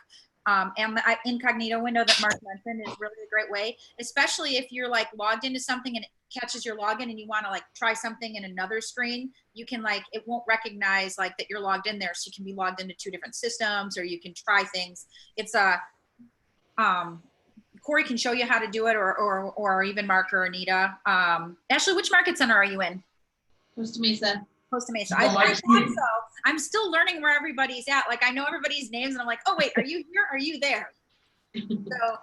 And the incognito window that Mark mentioned is really a great way, especially if you're like logged into something and it catches your login and you want to like try something in another screen. You can like, it won't recognize like that you're logged in there, so you can be logged into 2 different systems, or you can try things. It's a Corey can show you how to do it, or even Mark or Anita. Ashley, which market center are you in? Costa Mesa. Costa Mesa. I thought so. I'm still learning where everybody's at. Like I know everybody's names, and I'm like, oh wait, are you here? Are you there? So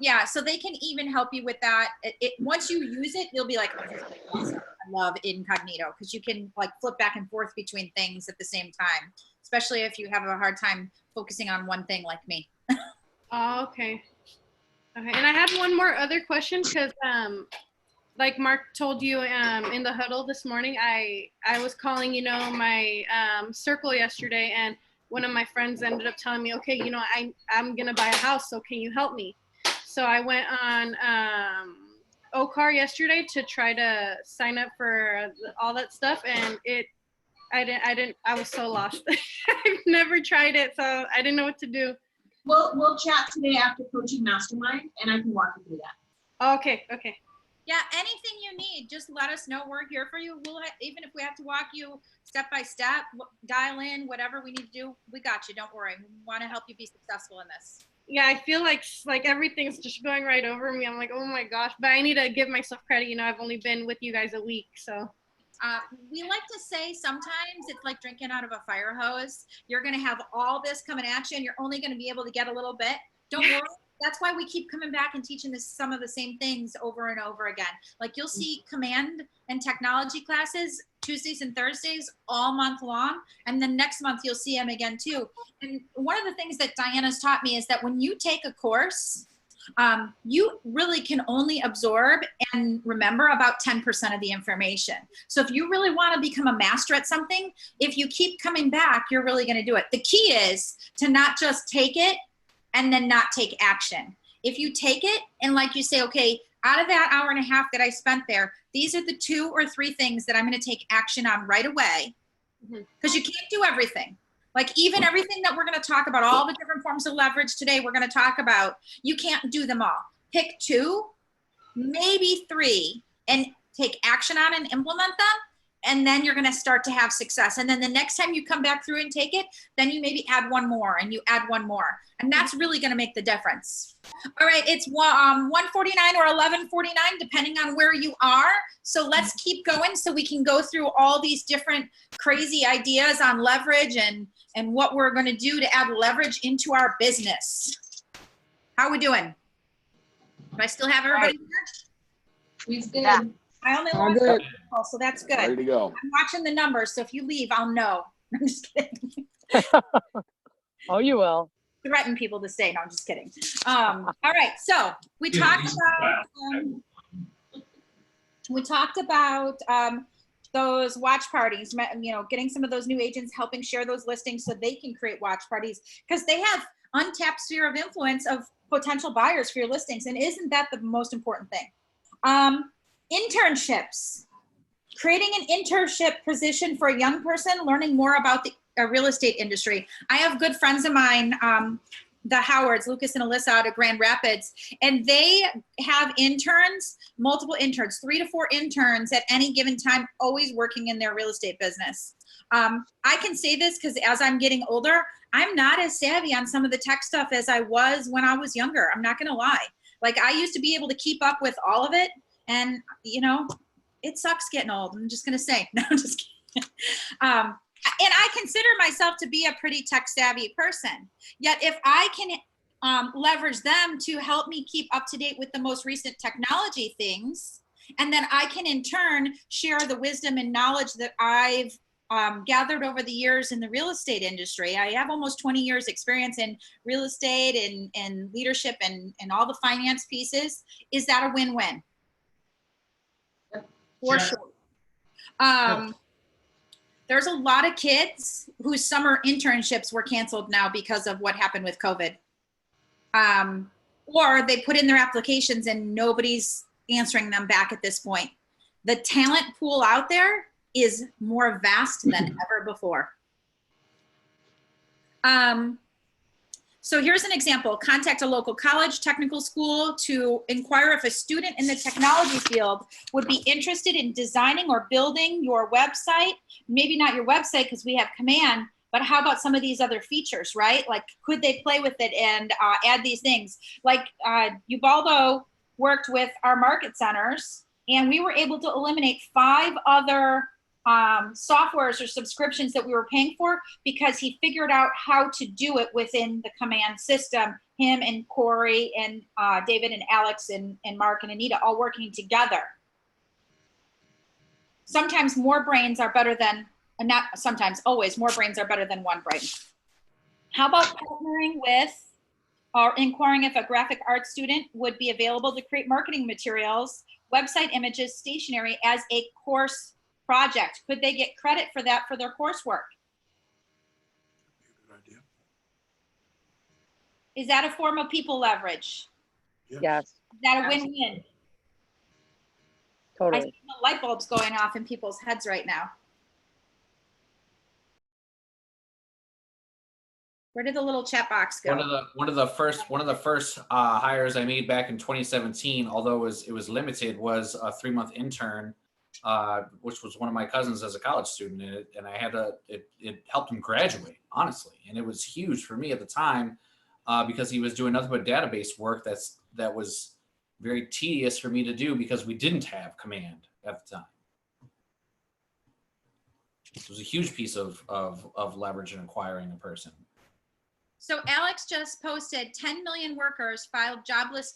yeah, so they can even help you with that. Once you use it, you'll be like, oh, this is awesome. I love incognito because you can like flip back and forth between things at the same time, especially if you have a hard time focusing on one thing like me. Oh, okay. Okay, and I had one more other question because, like Mark told you in the huddle this morning, I was calling, my circle yesterday, and one of my friends ended up telling me, okay, I'm gonna buy a house, so can you help me? So I went on OCAR yesterday to try to sign up for all that stuff, and I was so lost. I've never tried it, so I didn't know what to do. We'll chat today after coaching mastermind, and I can walk you through that. Okay. Yeah, anything you need, just let us know. We're here for you. We'll even if we have to walk you step by step, dial in, whatever we need to do, we got you. Don't worry. We want to help you be successful in this. yeah, I feel like everything's just going right over me. I'm like, oh my gosh, but I need to give myself credit. You know, I've only been with you guys a week, so. We like to say sometimes it's like drinking out of a fire hose. You're going to have all this coming at you and you're only going to be able to get a little bit. Don't worry. That's why we keep coming back and teaching some of the same things over and over again. Like you'll see command and technology classes Tuesdays and Thursdays all month long. And then next month you'll see them again too. And one of the things that Diana's taught me is that when you take a course, you really can only absorb and remember about 10% of the information. So if you really want to become a master at something, if you keep coming back, you're really going to do it. The key is to not just take it and then not take action. If you take it and like you say, okay, out of that hour and a half that I spent there, these are the 2 or 3 things that I'm going to take action on right away, because you can't do everything. Like even everything that we're going to talk about, all the different forms of leverage today, we're going to talk about, you can't do them all. Pick 2, maybe 3, and take action on and implement them. And then you're going to start to have success. And then the next time you come back through and take it, then you maybe add 1 more and you add 1 more. And that's really going to make the difference. All right, it's 1:49 or 11:49, depending on where you are. So let's keep going so we can go through all these different crazy ideas on leverage and what we're going to do to add leverage into our business. How are we doing? Do I still have everybody here? We've good. Yeah. I only lost good. people, so that's good. Ready to go. I'm watching the numbers, so if you leave, I'll know. I'm just kidding. Oh, you will. Threaten people to stay. No, I'm just kidding. All right, so we talked about those watch parties. You know, getting some of those new agents, helping share those listings so they can create watch parties because they have untapped sphere of influence of potential buyers for your listings, and isn't that the most important thing? Internships. Creating an internship position for a young person, learning more about the real estate industry. I have good friends of mine, the Howards, Lucas and Alyssa out of Grand Rapids, and they have interns, multiple interns, 3 to 4 interns at any given time, always working in their real estate business. I can say this because as I'm getting older, I'm not as savvy on some of the tech stuff as I was when I was younger. I'm not going to lie. Like I used to be able to keep up with all of it. And, you know, it sucks getting old. I'm just going to say, no, I'm just kidding. And I consider myself to be a pretty tech savvy person. Yet if I can leverage them to help me keep up to date with the most recent technology things, and then I can in turn share the wisdom and knowledge that I've gathered over the years in the real estate industry. I have almost 20 years experience in real estate and leadership and all the finance pieces. Is that a win-win? For sure. There's a lot of kids whose summer internships were canceled now because of what happened with COVID. Or they put in their applications and nobody's answering them back at this point. The talent pool out there is more vast than ever before. So here's an example. Contact a local college, technical school to inquire if a student in the technology field would be interested in designing or building your website. Maybe not your website because we have Command, but how about some of these other features, right? Like, could they play with it and add these things? Like Ubaldo worked with our market centers and we were able to eliminate 5 other softwares or subscriptions that we were paying for because he figured out how to do it within the Command system. Him and Corey and David and Alex and Mark and Anita all working together. Sometimes more brains are better than, not sometimes, always more brains are better than one brain. How about partnering with or inquiring if a graphic arts student would be available to create marketing materials, website images, stationery as a course project? Could they get credit for that for their coursework? Good idea. Is that a form of people leverage? Yes. Is that a win-win? Totally. I see the light bulbs going off in people's heads right now. Where did the little chat box go? One of the first hires I made back in 2017, although it was limited, was a 3-month intern, which was one of my cousins as a college student, and I had it helped him graduate, honestly, and it was huge for me at the time. because he was doing nothing but database work that was very tedious for me to do because we didn't have command at the time. It was a huge piece of leverage in acquiring a person. So Alex just posted 10 million workers filed jobless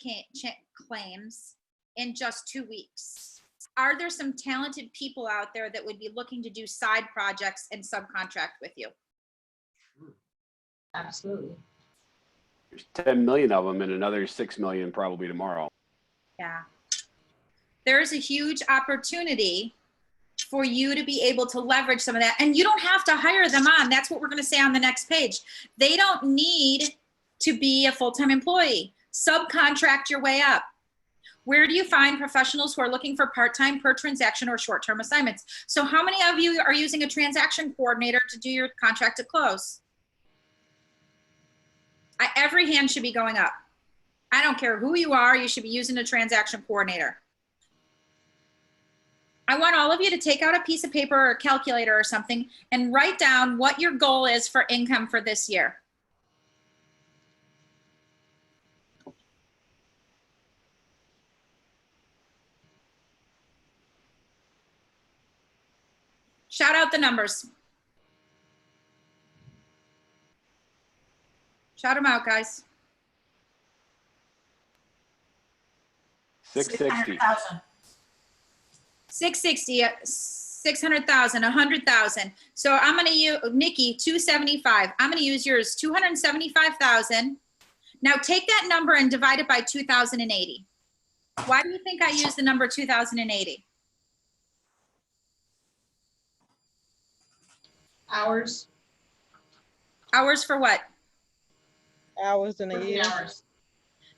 claims in just 2 weeks. Are there some talented people out there that would be looking to do side projects and subcontract with you? Absolutely. There's 10 million of them and another 6 million probably tomorrow. Yeah. There's a huge opportunity for you to be able to leverage some of that. And you don't have to hire them on. That's what we're going to say on the next page. They don't need to be a full-time employee. Subcontract your way up. Where do you find professionals who are looking for part-time, per transaction, or short-term assignments? So how many of you are using a transaction coordinator to do your contract to close? Every hand should be going up. I don't care who you are, you should be using a transaction coordinator. I want all of you to take out a piece of paper or a calculator or something and write down what your goal is for income for this year. Shout out the numbers. Shout them out, guys. 660. 660, 600,000, 100,000. So I'm going to use, Nikki, 275. I'm going to use yours, 275,000. Now take that number and divide it by 2,080. Why do you think I use the number 2,080? Hours. Hours for what? Hours in a year. Hours.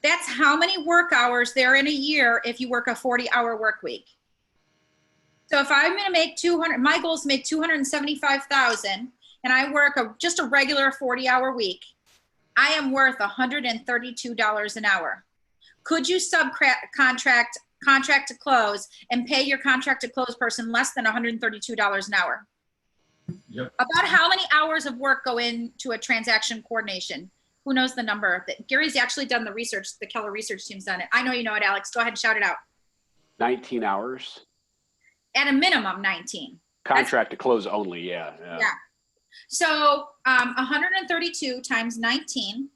That's how many work hours there in a year if you work a 40-hour work week. So if I'm going to make 200, my goal is to make 275,000, and I work just a regular 40-hour week, I am worth $132 an hour. Could you contract to close and pay your contract to close person less than $132 an hour? Yep. About how many hours of work go into a transaction coordination? Who knows the number? Gary's actually done the research. The Keller research team's done it. I know you know it, Alex. Go ahead and shout it out. 19 hours. At a minimum, 19. Contract to close only, yeah. So 132 times 19.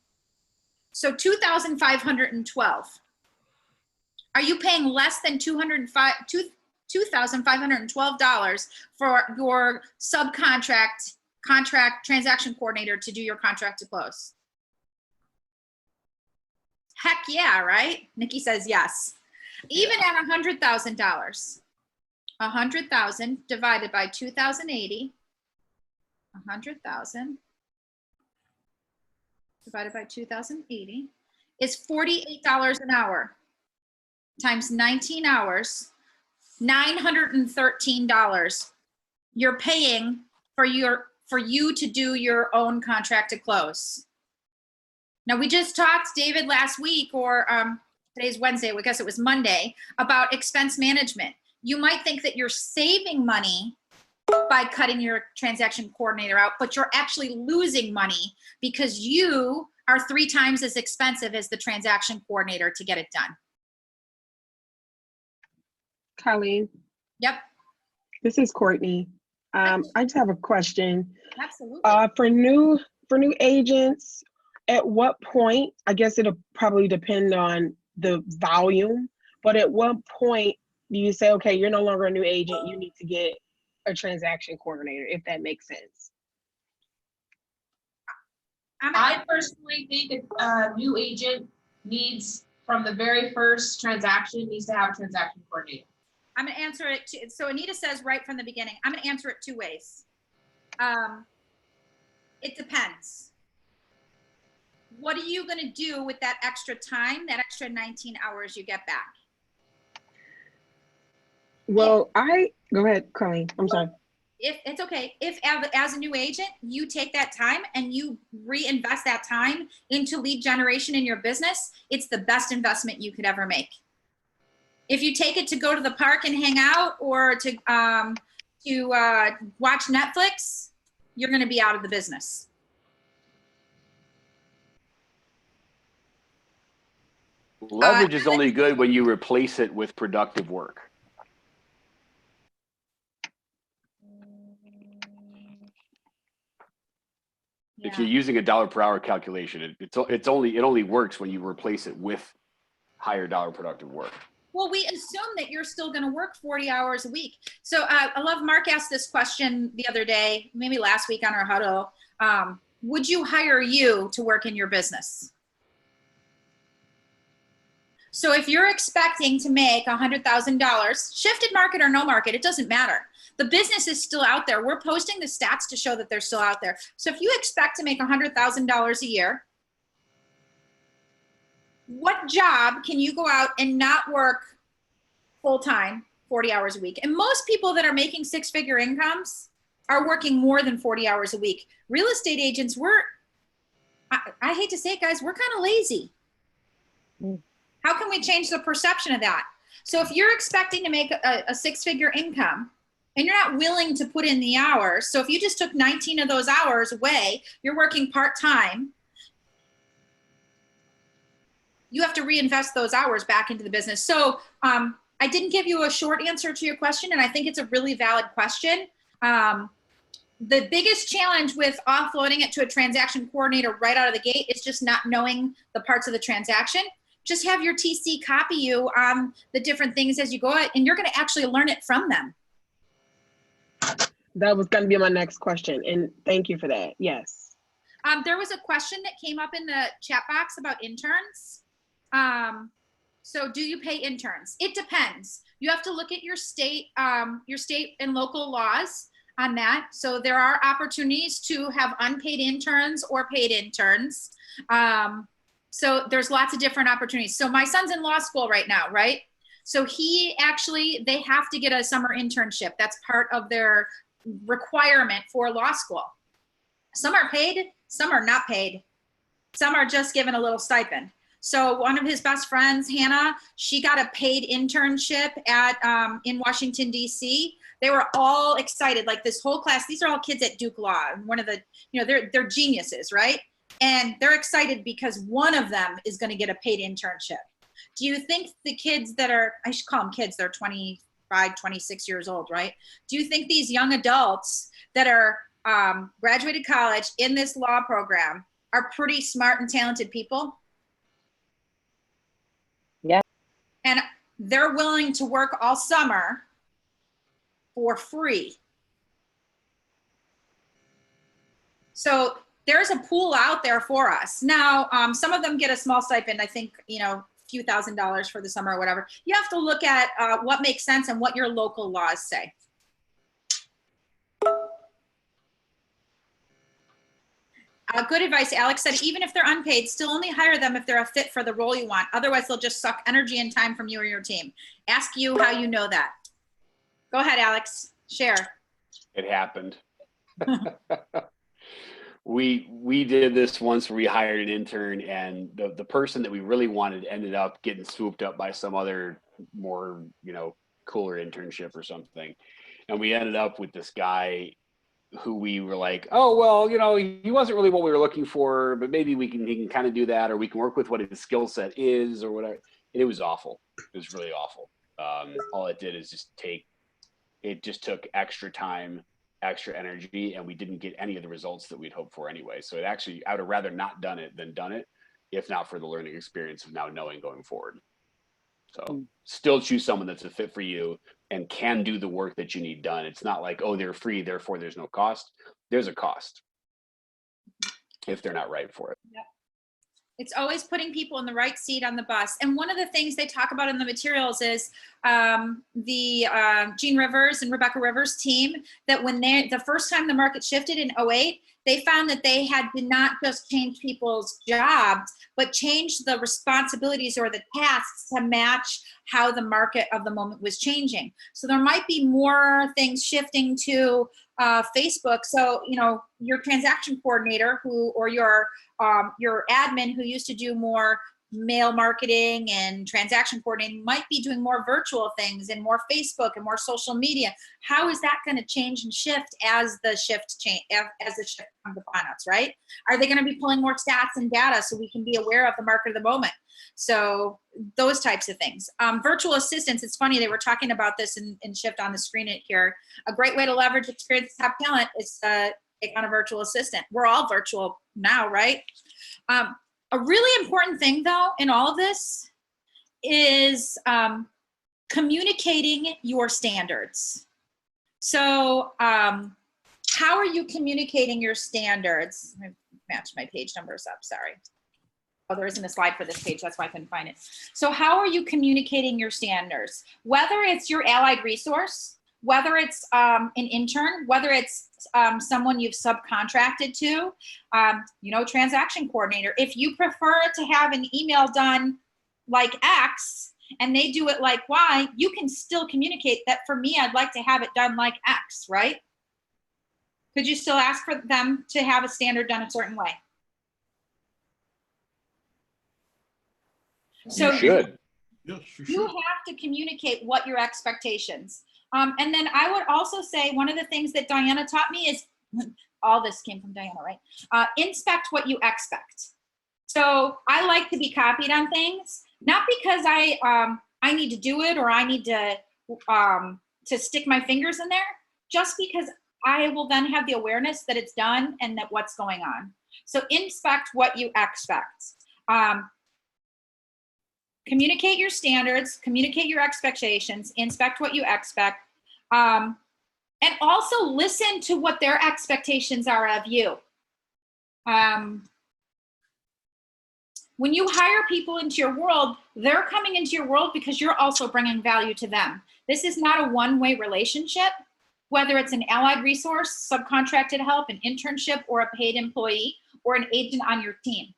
So 2,512. Are you paying less than $2,512 for your subcontract transaction coordinator to do your contract to close? Heck yeah, right? Nikki says yes. Even at $100,000. 100,000 divided by 2,080. 100,000 divided by 2,080 is $48 an hour times 19 hours, $913. You're paying for you to do your own contract to close. Now we just talked, David, last week, or today's Wednesday, I guess it was Monday, about expense management. You might think that you're saving money by cutting your transaction coordinator out, but you're actually losing money because you are 3 times as expensive as the transaction coordinator to get it done. Colleen. Yep. This is Courtney. I just have a question. Absolutely. For new agents, at what point, I guess it'll probably depend on the volume, but at what point do you say, okay, you're no longer a new agent, you need to get a transaction coordinator, if that makes sense? I personally think a new agent needs, from the very first transaction, needs to have a transaction coordinator. I'm going to answer it. So Anita says right from the beginning, I'm going to answer it 2 ways. It depends. What are you going to do with that extra time, that extra 19 hours you get back? Well, go ahead, Colleen. I'm sorry. If it's okay, if as a new agent, you take that time and you reinvest that time into lead generation in your business, it's the best investment you could ever make. If you take it to go to the park and hang out, or to watch Netflix, you're going to be out of the business. Leverage is only good when you replace it with productive work. If you're using a dollar per hour calculation, it only works when you replace it with higher dollar productive work. Well, we assume that you're still going to work 40 hours a week. So I love Mark asked this question the other day, maybe last week on our huddle. Would you hire you to work in your business? So if you're expecting to make $100,000, shifted market or no market, it doesn't matter. The business is still out there. We're posting the stats to show that they're still out there. So if you expect to make $100,000 a year, what job can you go out and not work full-time, 40 hours a week? And most people that are making six-figure incomes are working more than 40 hours a week. Real estate agents, I hate to say it, guys, we're kind of lazy. How can we change the perception of that? So if you're expecting to make a six-figure income and you're not willing to put in the hours, so if you just took 19 of those hours away, you're working part-time, you have to reinvest those hours back into the business. So I didn't give you a short answer to your question, and I think it's a really valid question. The biggest challenge with offloading it to a transaction coordinator right out of the gate is just not knowing the parts of the transaction. Just have your TC copy you on the different things as you go out, and you're going to actually learn it from them. That was going to be my next question, and thank you for that. Yes. There was a question that came up in the chat box about interns. So do you pay interns? It depends. You have to look at your state and local laws on that. So there are opportunities to have unpaid interns or paid interns. So there's lots of different opportunities. So my son's in law school right now, right? So they have to get a summer internship. That's part of their requirement for law school. Some are paid, some are not paid. Some are just given a little stipend. So one of his best friends, Hannah, she got a paid internship in Washington, D.C. They were all excited, like this whole class. These are all kids at Duke Law. One of the, they're geniuses, right? And they're excited because one of them is going to get a paid internship. Do you think the kids that are, I should call them kids, they're 25, 26 years old, right? Do you think these young adults that are graduated college in this law program are pretty smart and talented people? Yeah. And they're willing to work all summer for free. So there's a pool out there for us. Now, some of them get a small stipend, I think, a few $1,000s for the summer or whatever. You have to look at what makes sense and what your local laws say. Good advice. Alex said, even if they're unpaid, still only hire them if they're a fit for the role you want. Otherwise, they'll just suck energy and time from you or your team. Ask you how you know that. Go ahead, Alex. Share. It happened. We did this once where we hired an intern, and the person that we really wanted ended up getting swooped up by some other more, cooler internship or something. And we ended up with this guy who we were like, oh, well, he wasn't really what we were looking for, but maybe he can kind of do that, or we can work with what his skill set is or whatever. And it was awful. It was really awful. All it did is just took extra time, extra energy, and we didn't get any of the results that we'd hoped for anyway. So I would have rather not done it than done it, if not for the learning experience of now knowing going forward. So still choose someone that's a fit for you and can do the work that you need done. It's not like, oh, they're free, therefore there's no cost. There's a cost if they're not right for it. Yep. It's always putting people in the right seat on the bus. And one of the things they talk about in the materials is the Gene Rivers and Rebecca Rivers team, that when the first time the market shifted in 2008, they found that they had to not just change people's jobs, but change the responsibilities or the tasks to match how the market of the moment was changing. So there might be more things shifting to Facebook. So, your transaction coordinator or your admin who used to do more mail marketing and transaction coordinating might be doing more virtual things and more Facebook and more social media. How is that going to change and shift as the shift comes upon us, right? Are they going to be pulling more stats and data so we can be aware of the market of the moment? So those types of things. Virtual assistants, it's funny, they were talking about this in Shift on the screen here. A great way to leverage experienced top talent is take on a virtual assistant. We're all virtual now, right? A really important thing, though, in all of this is communicating your standards. So how are you communicating your standards? Let me match my page numbers up, sorry. Oh, there isn't a slide for this page, that's why I couldn't find it. So how are you communicating your standards? Whether it's your allied resource, whether it's an intern, whether it's someone you've subcontracted to, transaction coordinator. If you prefer to have an email done like X and they do it like Y, you can still communicate that for me, I'd like to have it done like X, right? Could you still ask for them to have a standard done a certain way? So you should. You have to communicate what your expectations. And then I would also say one of the things that Diana taught me is, all this came from Diana, right? Inspect what you expect. So I like to be copied on things, not because I need to do it or I need to stick my fingers in there, just because I will then have the awareness that it's done and that what's going on. So inspect what you expect. Communicate your standards, communicate your expectations, inspect what you expect, and also listen to what their expectations are of you. When you hire people into your world, they're coming into your world because you're also bringing value to them. This is not a one-way relationship, whether it's an allied resource, subcontracted help, an internship, or a paid employee, or an agent on your team.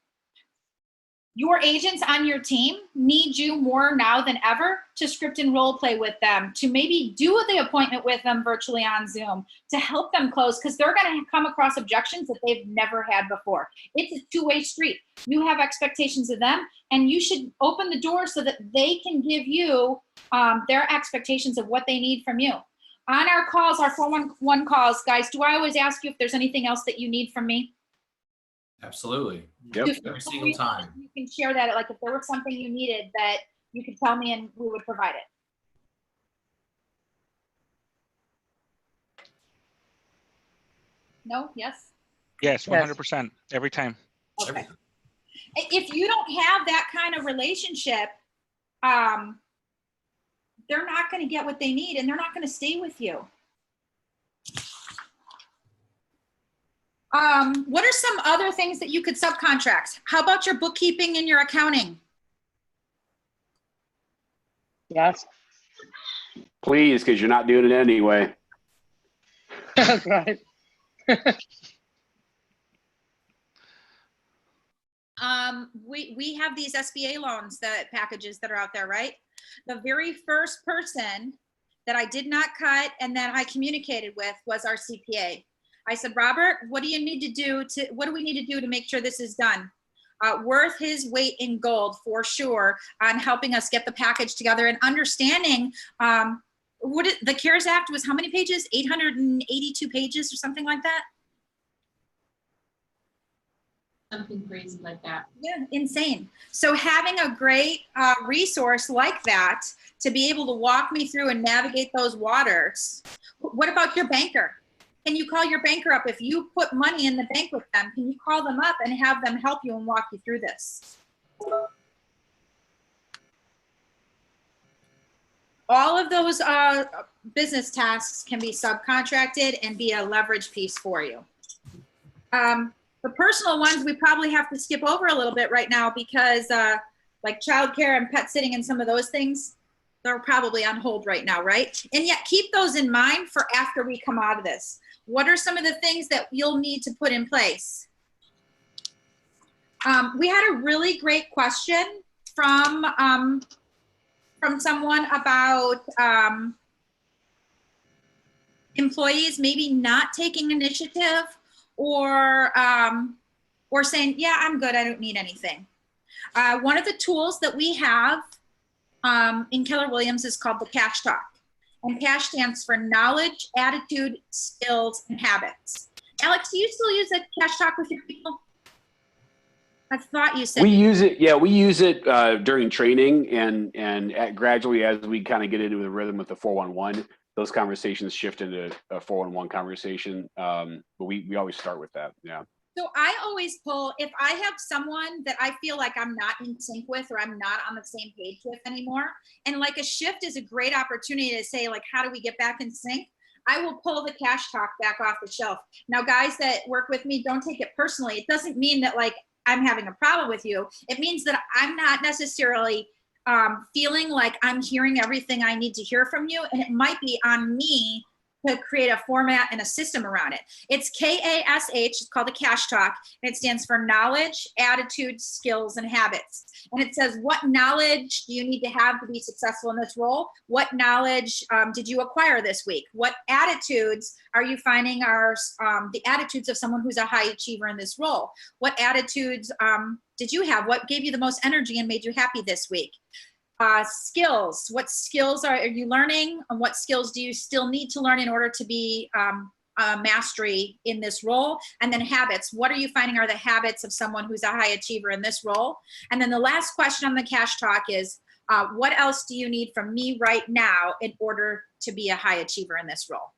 Your agents on your team need you more now than ever to script and role play with them, to maybe do the appointment with them virtually on Zoom, to help them close, because they're going to come across objections that they've never had before. It's a two-way street. You have expectations of them, and you should open the door so that they can give you their expectations of what they need from you. On our calls, our 411 calls, guys, do I always ask you if there's anything else that you need from me? Absolutely. Yep. Every single time. You can share that, like if there was something you needed that you could tell me and we would provide it. No? Yes? Yes, 100%, every time. Okay. If you don't have that kind of relationship, they're not going to get what they need and they're not going to stay with you. What are some other things that you could subcontract? How about your bookkeeping and your accounting? Yes. Please, because you're not doing it anyway. That's right. We have these SBA loans, packages that are out there, right? The very first person that I did not cut and that I communicated with was our CPA. I said, Robert, what do we need to do to make sure this is done? Worth his weight in gold for sure on helping us get the package together and understanding the CARES Act was how many pages? 882 pages or something like that? Something crazy like that. Yeah, insane. So having a great resource like that to be able to walk me through and navigate those waters. What about your banker? Can you call your banker up? If you put money in the bank with them, can you call them up and have them help you and walk you through this? All of those business tasks can be subcontracted and be a leverage piece for you. The personal ones we probably have to skip over a little bit right now because like childcare and pet sitting and some of those things, they're probably on hold right now, right? And yet keep those in mind for after we come out of this. What are some of the things that you'll need to put in place? We had a really great question from someone about employees maybe not taking initiative or saying, yeah, I'm good, I don't need anything. One of the tools that we have in Keller Williams is called the Cash Talk. And CASH stands for knowledge, attitude, skills, and habits. Alex, do you still use a Cash Talk with your people? I thought you said we use it. Yeah, we use it during training, and gradually as we kind of get into the rhythm with the 411, those conversations shift into a 411 conversation. But we always start with that. Yeah. So I always pull, if I have someone that I feel like I'm not in sync with, or I'm not on the same page with anymore, and like a shift is a great opportunity to say, like, how do we get back in sync? I will pull the Cash Talk back off the shelf. Now, guys that work with me, don't take it personally. It doesn't mean that like I'm having a problem with you. It means that I'm not necessarily feeling like I'm hearing everything I need to hear from you. And it might be on me to create a format and a system around it. It's KASH, it's called the Cash Talk, and it stands for knowledge, attitude, skills, and habits. And it says, what knowledge do you need to have to be successful in this role? What knowledge did you acquire this week? What attitudes are you finding are the attitudes of someone who's a high achiever in this role? What attitudes did you have? What gave you the most energy and made you happy this week? Skills, what skills are you learning, and what skills do you still need to learn in order to be mastery in this role? And then habits, what are you finding are the habits of someone who's a high achiever in this role? And then the last question on the Cash Talk is, what else do you need from me right now in order to be a high achiever in this role?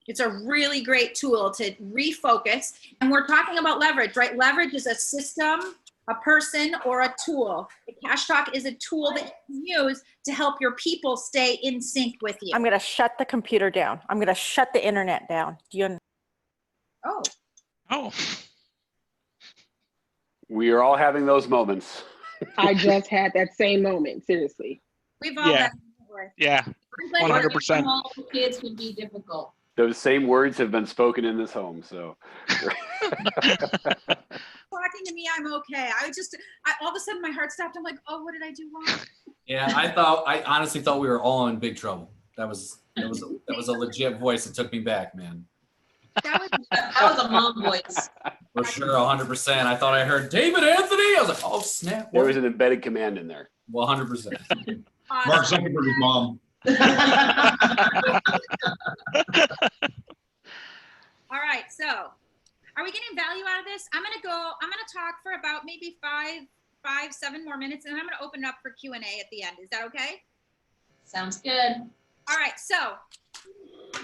It's a really great tool to refocus. And we're talking about leverage, right? Leverage is a system, a person, or a tool. The Cash Talk is a tool that you can use to help your people stay in sync with you. I'm going to shut the computer down. I'm going to shut the internet down. Do you understand? Oh. Oh. We are all having those moments. I just had that same moment, seriously. We've all Yeah. had it. Yeah. 100%. Kids can be difficult. Those same words have been spoken in this home, so. Talking to me, I'm okay. All of a sudden my heart stopped. I'm like, oh, what did I do wrong? Yeah, I honestly thought we were all in big trouble. That was a legit voice that took me back, man. That was a mom voice. For sure, 100%. I thought I heard David Anthony. I was like, oh snap. There was an embedded command in there. 100%. Mark Zuckerberg's mom. All right, so are we getting value out of this? I'm gonna talk for about maybe 7 more minutes, and I'm gonna open it up for Q&A at the end. Is that okay? Sounds good. All right, so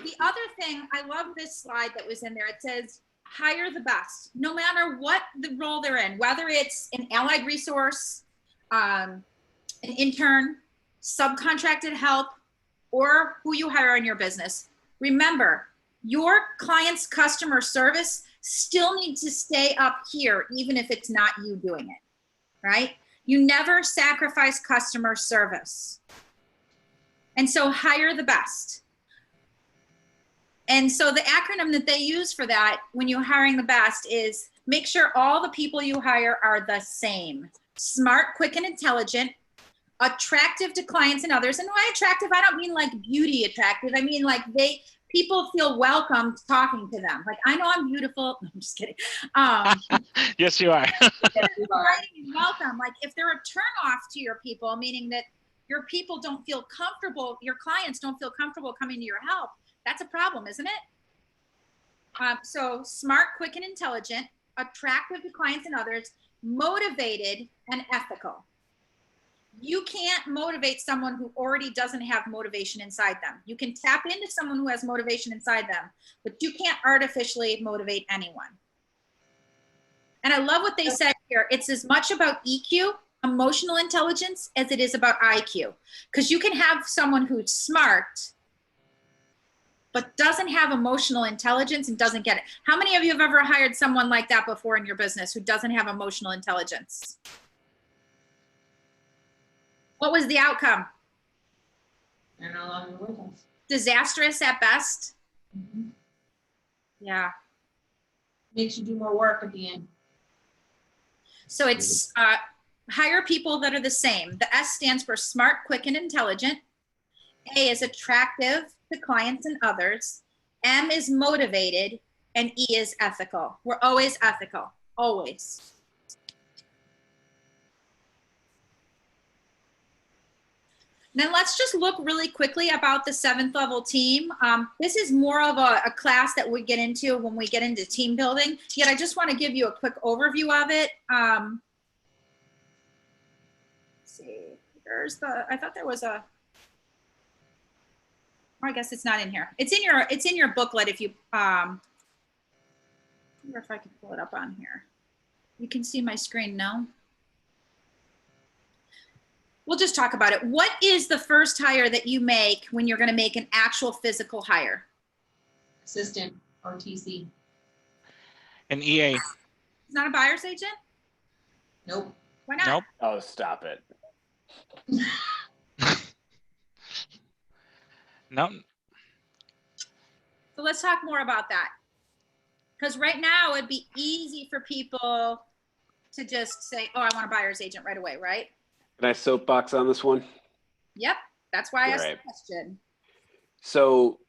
the other thing, I love this slide that was in there. It says, hire the best, no matter what the role they're in, whether it's an allied resource, an intern, subcontracted help, or who you hire in your business. Remember, your client's customer service still needs to stay up here, even if it's not you doing it, right? You never sacrifice customer service. And so hire the best. And so the acronym that they use for that when you're hiring the best is make sure all the people you hire are the same. Smart, quick, and intelligent, attractive to clients and others. And by attractive, I don't mean like beauty attractive. I mean like people feel welcome talking to them. Like, I know I'm beautiful. I'm just kidding. Yes, you are. Welcome. Like if they're a turnoff to your people, meaning that your people don't feel comfortable, your clients don't feel comfortable coming to your help, that's a problem, isn't it? So smart, quick, and intelligent, attractive to clients and others, motivated, and ethical. You can't motivate someone who already doesn't have motivation inside them. You can tap into someone who has motivation inside them, but you can't artificially motivate anyone. And I love what they said here. It's as much about EQ, emotional intelligence, as it is about IQ. Because you can have someone who's smart, but doesn't have emotional intelligence and doesn't get it. How many of you have ever hired someone like that before in your business who doesn't have emotional intelligence? What was the outcome? They're no longer with us. Disastrous at best. Mm-hmm. Yeah. Makes you do more work at the end. So it's hire people that are the same. The S stands for smart, quick, and intelligent. A is attractive to clients and others. M is motivated, and E is ethical. We're always ethical. always. Then let's just look really quickly about the 7th level team. This is more of a class that we get into when we get into team building, yet I just want to give you a quick overview of it. Let's see, I thought there was oh, I guess it's not in here. It's in your booklet if you, I wonder if I can pull it up on here. You can see my screen now. We'll just talk about it. What is the first hire that you make when you're going to make an actual physical hire? Assistant or TC. An EA. It's not a buyer's agent? Nope. Why not? Nope. Oh, stop it. No. So let's talk more about that. Because right now it'd be easy for people to just say, oh, I want a buyer's agent right away, right? Can I soapbox on this one? Yep. That's why I asked Right. the question. So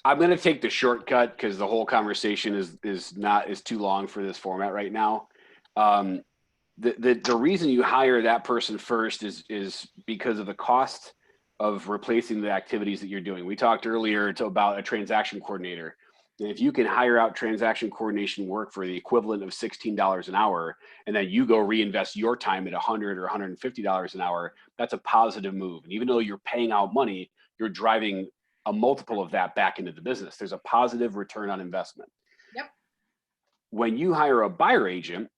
I'm going to take the shortcut because the whole conversation is too long for this format right now. The reason you hire that person first is because of the cost of replacing the activities that you're doing. We talked earlier about a transaction coordinator. And if you can hire out transaction coordination work for the equivalent of $16 an hour, and then you go reinvest your time at $100 or $150 an hour, that's a positive move. And even though you're paying out money, you're driving a multiple of that back into the business. There's a positive return on investment. Yep. When you hire a buyer agent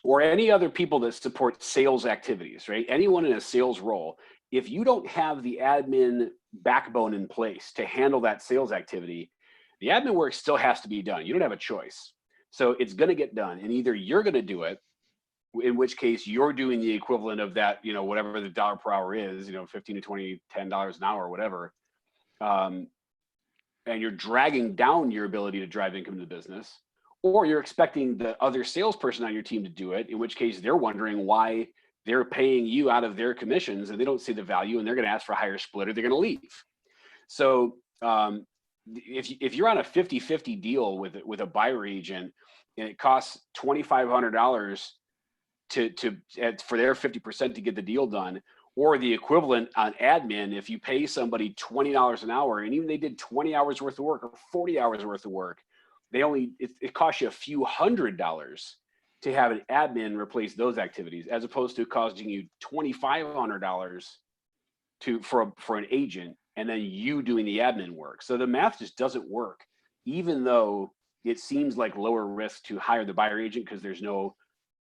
or any other people that support sales activities, right? Anyone in a sales role, if you don't have the admin backbone in place to handle that sales activity, the admin work still has to be done. You don't have a choice. So it's going to get done. And either you're going to do it, in which case you're doing the equivalent of that, whatever the dollar per hour is, 15 to 20, $10 an hour, or whatever. And you're dragging down your ability to drive income to the business, or you're expecting the other salesperson on your team to do it, in which case they're wondering why they're paying you out of their commissions and they don't see the value and they're going to ask for a higher split or they're going to leave. So, if you're on a 50-50 deal with a buyer agent and it costs $2,500 for their 50% to get the deal done, or the equivalent on admin, if you pay somebody $20 an hour and even they did 20 hours worth of work or 40 hours worth of work, it costs you a few $100s to have an admin replace those activities, as opposed to costing you $2,500 for an agent and then you doing the admin work. So the math just doesn't work, even though it seems like lower risk to hire the buyer agent because there's no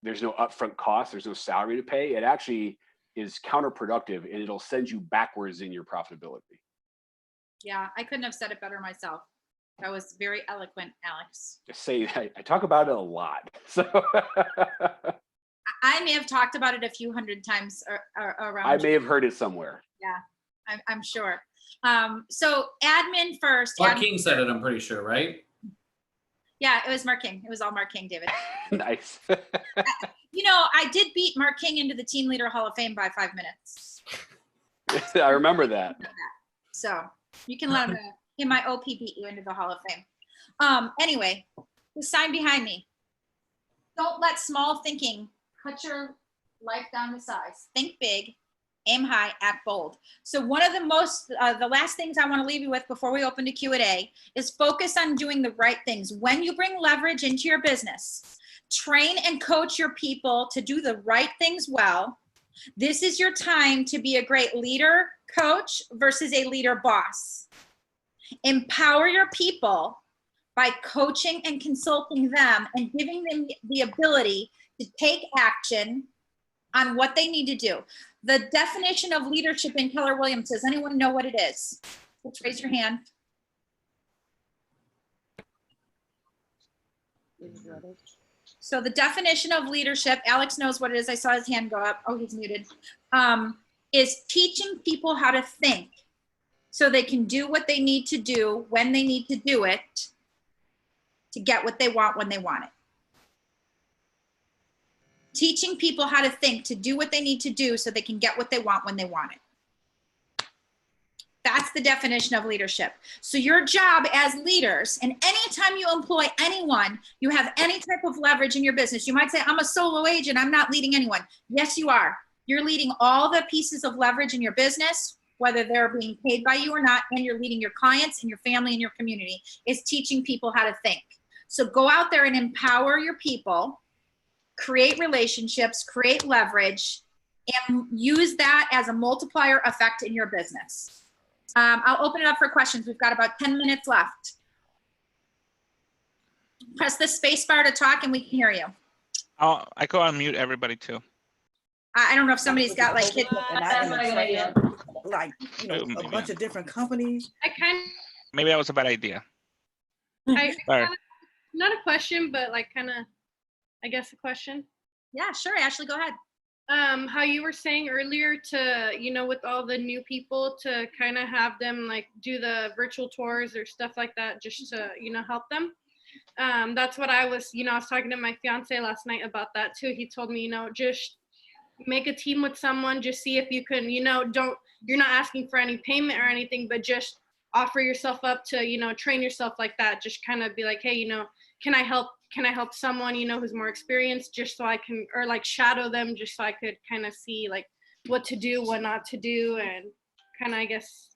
upfront cost, there's no salary to pay. It actually is counterproductive and it'll send you backwards in your profitability. Yeah, I couldn't have said it better myself. That was very eloquent, Alex. Just say, I talk about it a lot. So I may have talked about it a few hundred times around. I may have heard it somewhere. Yeah, I'm sure. So admin first. Mark King said it, I'm pretty sure, right? Yeah, it was Mark King. It was all Mark King, David. Nice. I did beat Mark King into the Team Leader Hall of Fame by 5 minutes. I remember that. So you can let him know. He might OP beat you into the Hall of Fame. Anyway, the sign behind me. Don't let small thinking cut your life down to size. Think big, aim high, act bold. So one of the last things I want to leave you with before we open to Q&A is focus on doing the right things. When you bring leverage into your business, train and coach your people to do the right things well. This is your time to be a great leader, coach versus a leader boss. Empower your people by coaching and consulting them and giving them the ability to take action on what they need to do. The definition of leadership in Keller Williams, does anyone know what it is? Let's raise your hand. So the definition of leadership, Alex knows what it is. I saw his hand go up. Oh, he's muted. Is teaching people how to think so they can do what they need to do when they need to do it to get what they want when they want it. Teaching people how to think to do what they need to do so they can get what they want when they want it. That's the definition of leadership. So your job as leaders, and anytime you employ anyone, you have any type of leverage in your business. You might say, I'm a solo agent, I'm not leading anyone. Yes, you are. You're leading all the pieces of leverage in your business, whether they're being paid by you or not, and you're leading your clients and your family and your community, is teaching people how to think. So go out there and empower your people, create relationships, create leverage, and use that as a multiplier effect in your business. I'll open it up for questions. We've got about 10 minutes left. Press the space bar to talk and we can hear you. I go unmute everybody too. I don't know if somebody's got like hit. Like, you know, a bunch of different companies. Maybe that was a bad idea. Sorry. Sorry. Not a question, but like kind of, I guess a question. Yeah, sure. Ashley, go ahead. How you were saying earlier to, you know, with all the new people to kind of have them like do the virtual tours or stuff like that, just to, you know, help them. That's what I was, you know, I was talking to my fiance last night about that too. He told me, you know, just make a team with someone, just see if you can, you know, you're not asking for any payment or anything, but just offer yourself up to, you know, train yourself like that. Just kind of be like, hey, you know, can I help someone, you know, who's more experienced, just so I can, or like shadow them, just so I could kind of see like what to do, what not to do, and kind of, I guess,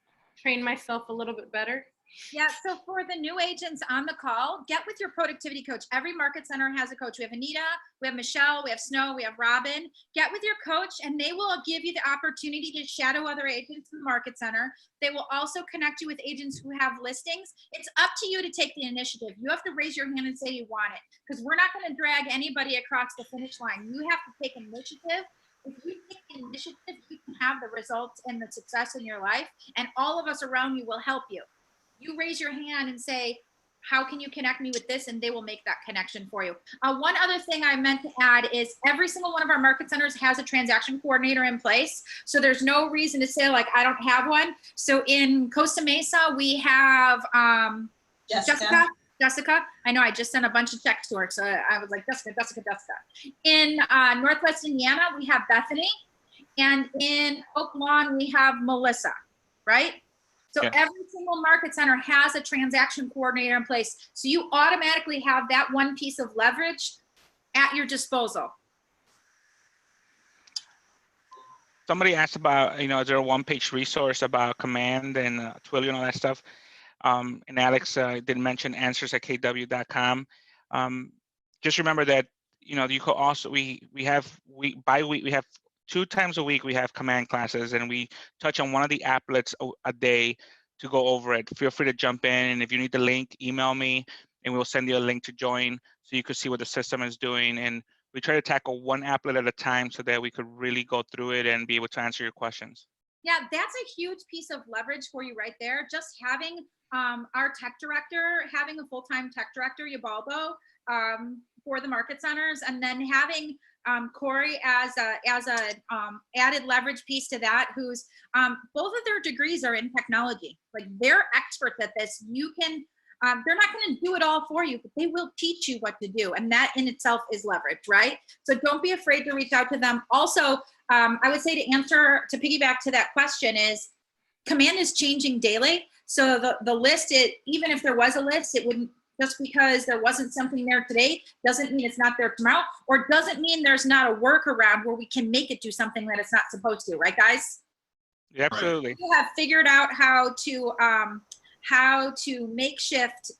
train myself a little bit better. Yeah, so for the new agents on the call, get with your productivity coach. Every market center has a coach. We have Anita, we have Michelle, we have Snow, we have Robin. Get with your coach and they will give you the opportunity to shadow other agents in the market center. They will also connect you with agents who have listings. It's up to you to take the initiative. You have to raise your hand and say you want it, because we're not going to drag anybody across the finish line. You have to take initiative. If you take the initiative, you can have the results and the success in your life, and all of us around you will help you. You raise your hand and say, how can you connect me with this? And they will make that connection for you. One other thing I meant to add is every single one of our market centers has a transaction coordinator in place. So there's no reason to say like, I don't have one. So in Costa Mesa, we have Jessica. I know I just sent a bunch of checks to her. So I was like, Jessica. In Northwest Indiana, we have Bethany. And in Oak Lawn, we have Melissa, right? So every single market center has a transaction coordinator in place. So you automatically have that one piece of leverage at your disposal. Somebody asked about, you know, is there a one-page resource about Command and Twilio and all that stuff? And Alex did mention answers@kw.com. Just remember that, you know, you could also, we have 2 times a week we have Command classes, and we touch on one of the applets a day to go over it. Feel free to jump in, and if you need the link, email me and we'll send you a link to join so you can see what the system is doing. And we try to tackle one applet at a time so that we could really go through it and be able to answer your questions. Yeah, that's a huge piece of leverage for you right there. Just having our tech director, having a full-time tech director, Ubaldo, for the market centers, and then having Corey as a added leverage piece to that, who's both of their degrees are in technology. Like, they're experts at this. You can, they're not going to do it all for you, but they will teach you what to do. And that in itself is leverage, right? So don't be afraid to reach out to them. Also, I would say to piggyback to that question is, Command is changing daily. So the list, even if there was a list, it wouldn't, just because there wasn't something there today doesn't mean it's not there tomorrow, or doesn't mean there's not a workaround where we can make it do something that it's not supposed to, right, guys? Yeah, absolutely. We have figured out how to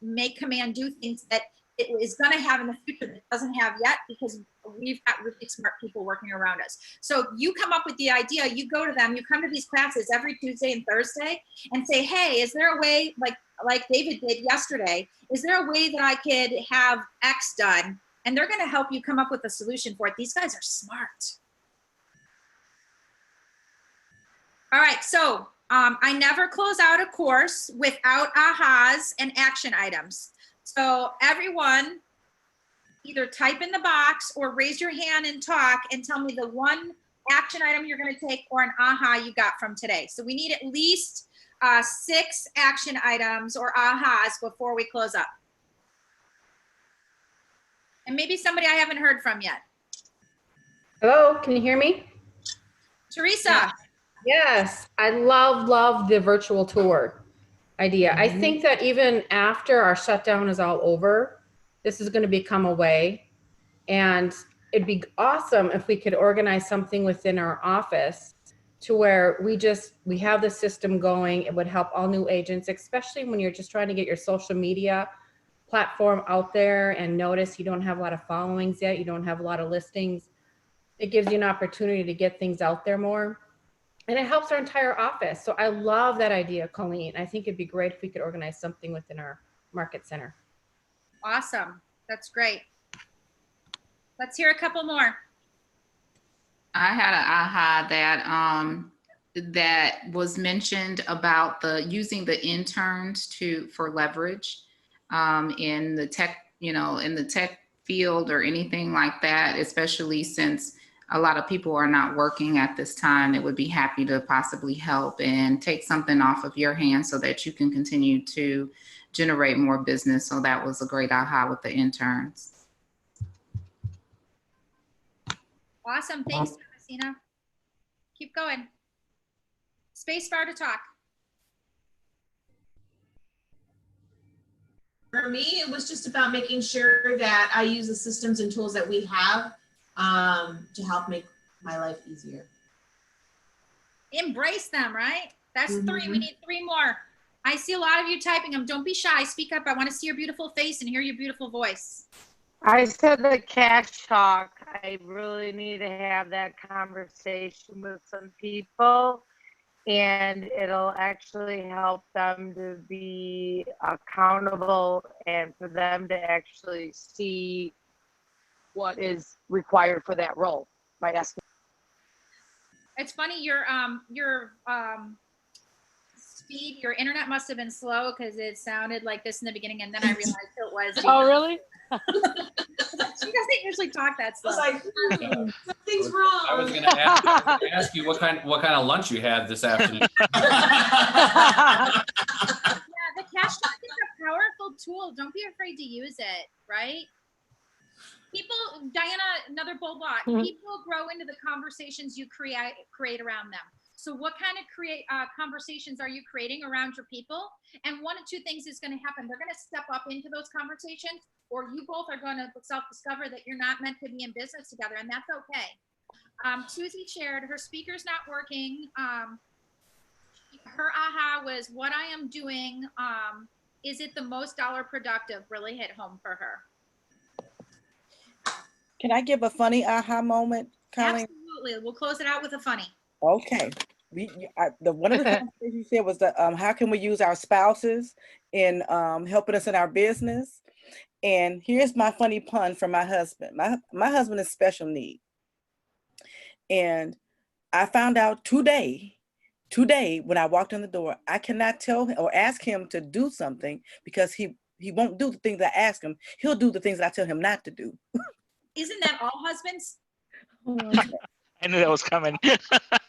make Command do things that it is going to have in the future that it doesn't have yet, because we've got really smart people working around us. So you come up with the idea, you go to them, you come to these classes every Tuesday and Thursday and say, hey, is there a way, like David did yesterday, is there a way that I could have X done? And they're going to help you come up with a solution for it. These guys are smart. All right, so I never close out a course without ahas and action items. So everyone, either type in the box or raise your hand and talk and tell me the one action item you're going to take or an aha you got from today. So we need at least 6 action items or ahas before we close up. And maybe somebody I haven't heard from yet. Hello, can you hear me? Teresa. Yes, I love the virtual tour idea. I think that even after our shutdown is all over, this is going to become a way. And it'd be awesome if we could organize something within our office to where we have the system going. It would help all new agents, especially when you're just trying to get your social media platform out there and notice you don't have a lot of followings yet, you don't have a lot of listings. It gives you an opportunity to get things out there more. And it helps our entire office. So I love that idea, Colleen. I think it'd be great if we could organize something within our market center. Awesome. That's great. Let's hear a couple more. I had an aha that was mentioned about using the interns for leverage in the tech, in the tech field or anything like that, especially since a lot of people are not working at this time. That would be happy to possibly help and take something off of your hands so that you can continue to generate more business. So that was a great aha with the interns. Awesome. Thanks, Messina. Keep going. Space bar to talk. For me, it was just about making sure that I use the systems and tools that we have to help make my life easier. Embrace them, right? That's three. We need three more. I see a lot of you typing them. Don't be shy. Speak up. I want to see your beautiful face and hear your beautiful voice. I said the cash talk. I really need to have that conversation with some people, and it'll actually help them to be accountable and for them to actually see what is required for that role by asking. It's funny, your speed, your internet must have been slow because it sounded like this in the beginning, and then I realized it was. Oh, really? She doesn't usually talk that slow. I was like, something's wrong. I was going to ask you what kind of lunch you had this afternoon. Yeah, the cash talk is a powerful tool. Don't be afraid to use it, right? People, Diana, another bulldog. People grow into the conversations you create around them. So what kind of conversations are you creating around your people? And one of two things is going to happen. They're going to step up into those conversations, or you both are going to self-discover that you're not meant to be in business together, and that's okay. Susie shared her speaker's not working. Her aha was, what I am doing, is it the most dollar productive? Really hit home for her. Can I give a funny aha moment, Colleen? Absolutely. We'll close it out with a funny. Okay. One of the conversations you said was how can we use our spouses in helping us in our business? And here's my funny pun from my husband. My husband is special needs. And I found out today when I walked in the door, I cannot tell him or ask him to do something because he won't do the things I ask him. He'll do the things I tell him not to do. Isn't that all husbands? I knew that was coming.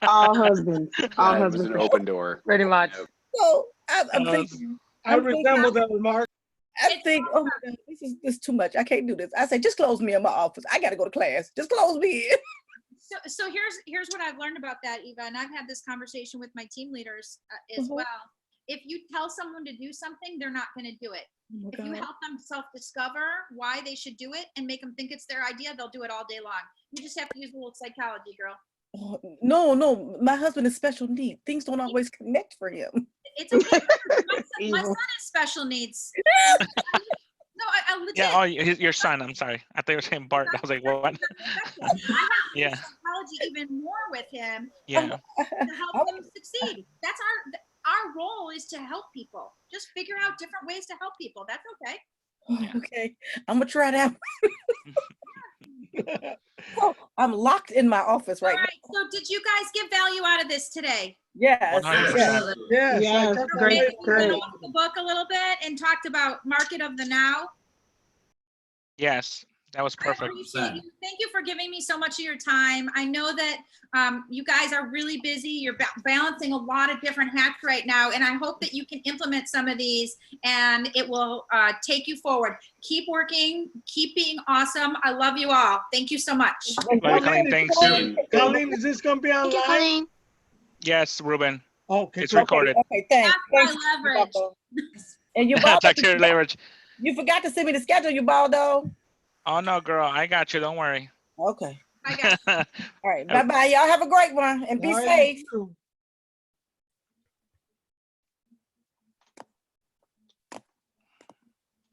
All husbands. All It was husbands. an open door. Pretty much. So I'm thinking. I resemble that remark. I think, oh my God, this is too much. I can't do this. I say, just close me in my office. I got to go to class. Just close me in. So here's what I've learned about that, Eva, and I've had this conversation with my team leaders as well. If you tell someone to do something, they're not going to do it. If you help them self-discover why they should do it and make them think it's their idea, they'll do it all day long. You just have to use a little psychology, girl. Oh, no, my husband is special needs. Things don't always connect for him. It's okay. My son is special needs. No, I legit. Yeah, your son. I'm sorry. I thought you were saying Bart. I was like, what? Yeah. Psychology even more with him. Yeah. To help them succeed. That's our role is to help people. Just figure out different ways to help people. That's okay. Okay, I'm gonna try that. Oh, I'm locked in my office right now. So did you guys get value out of this today? Yes. 100%. Yes. Great. We went off the book a little bit and talked about market of the now. Yes, that was perfect. I appreciate you. Thank you for giving me so much of your time. I know that you guys are really busy. You're balancing a lot of different hats right now, and I hope that you can implement some of these and it will take you forward. Keep working, keep being awesome. I love you all. Thank you so much. Colleen, is this going to be online? Yes, Ruben. Okay. It's recorded. Okay, thanks. That's Thanks. my leverage. And you Baldo, Talk to your leverage. you forgot to send me the schedule, you Baldo. Oh no, girl, I got you. Don't worry. Okay. I got All right. Bye bye. Y'all have a great one and be All right, safe. you too.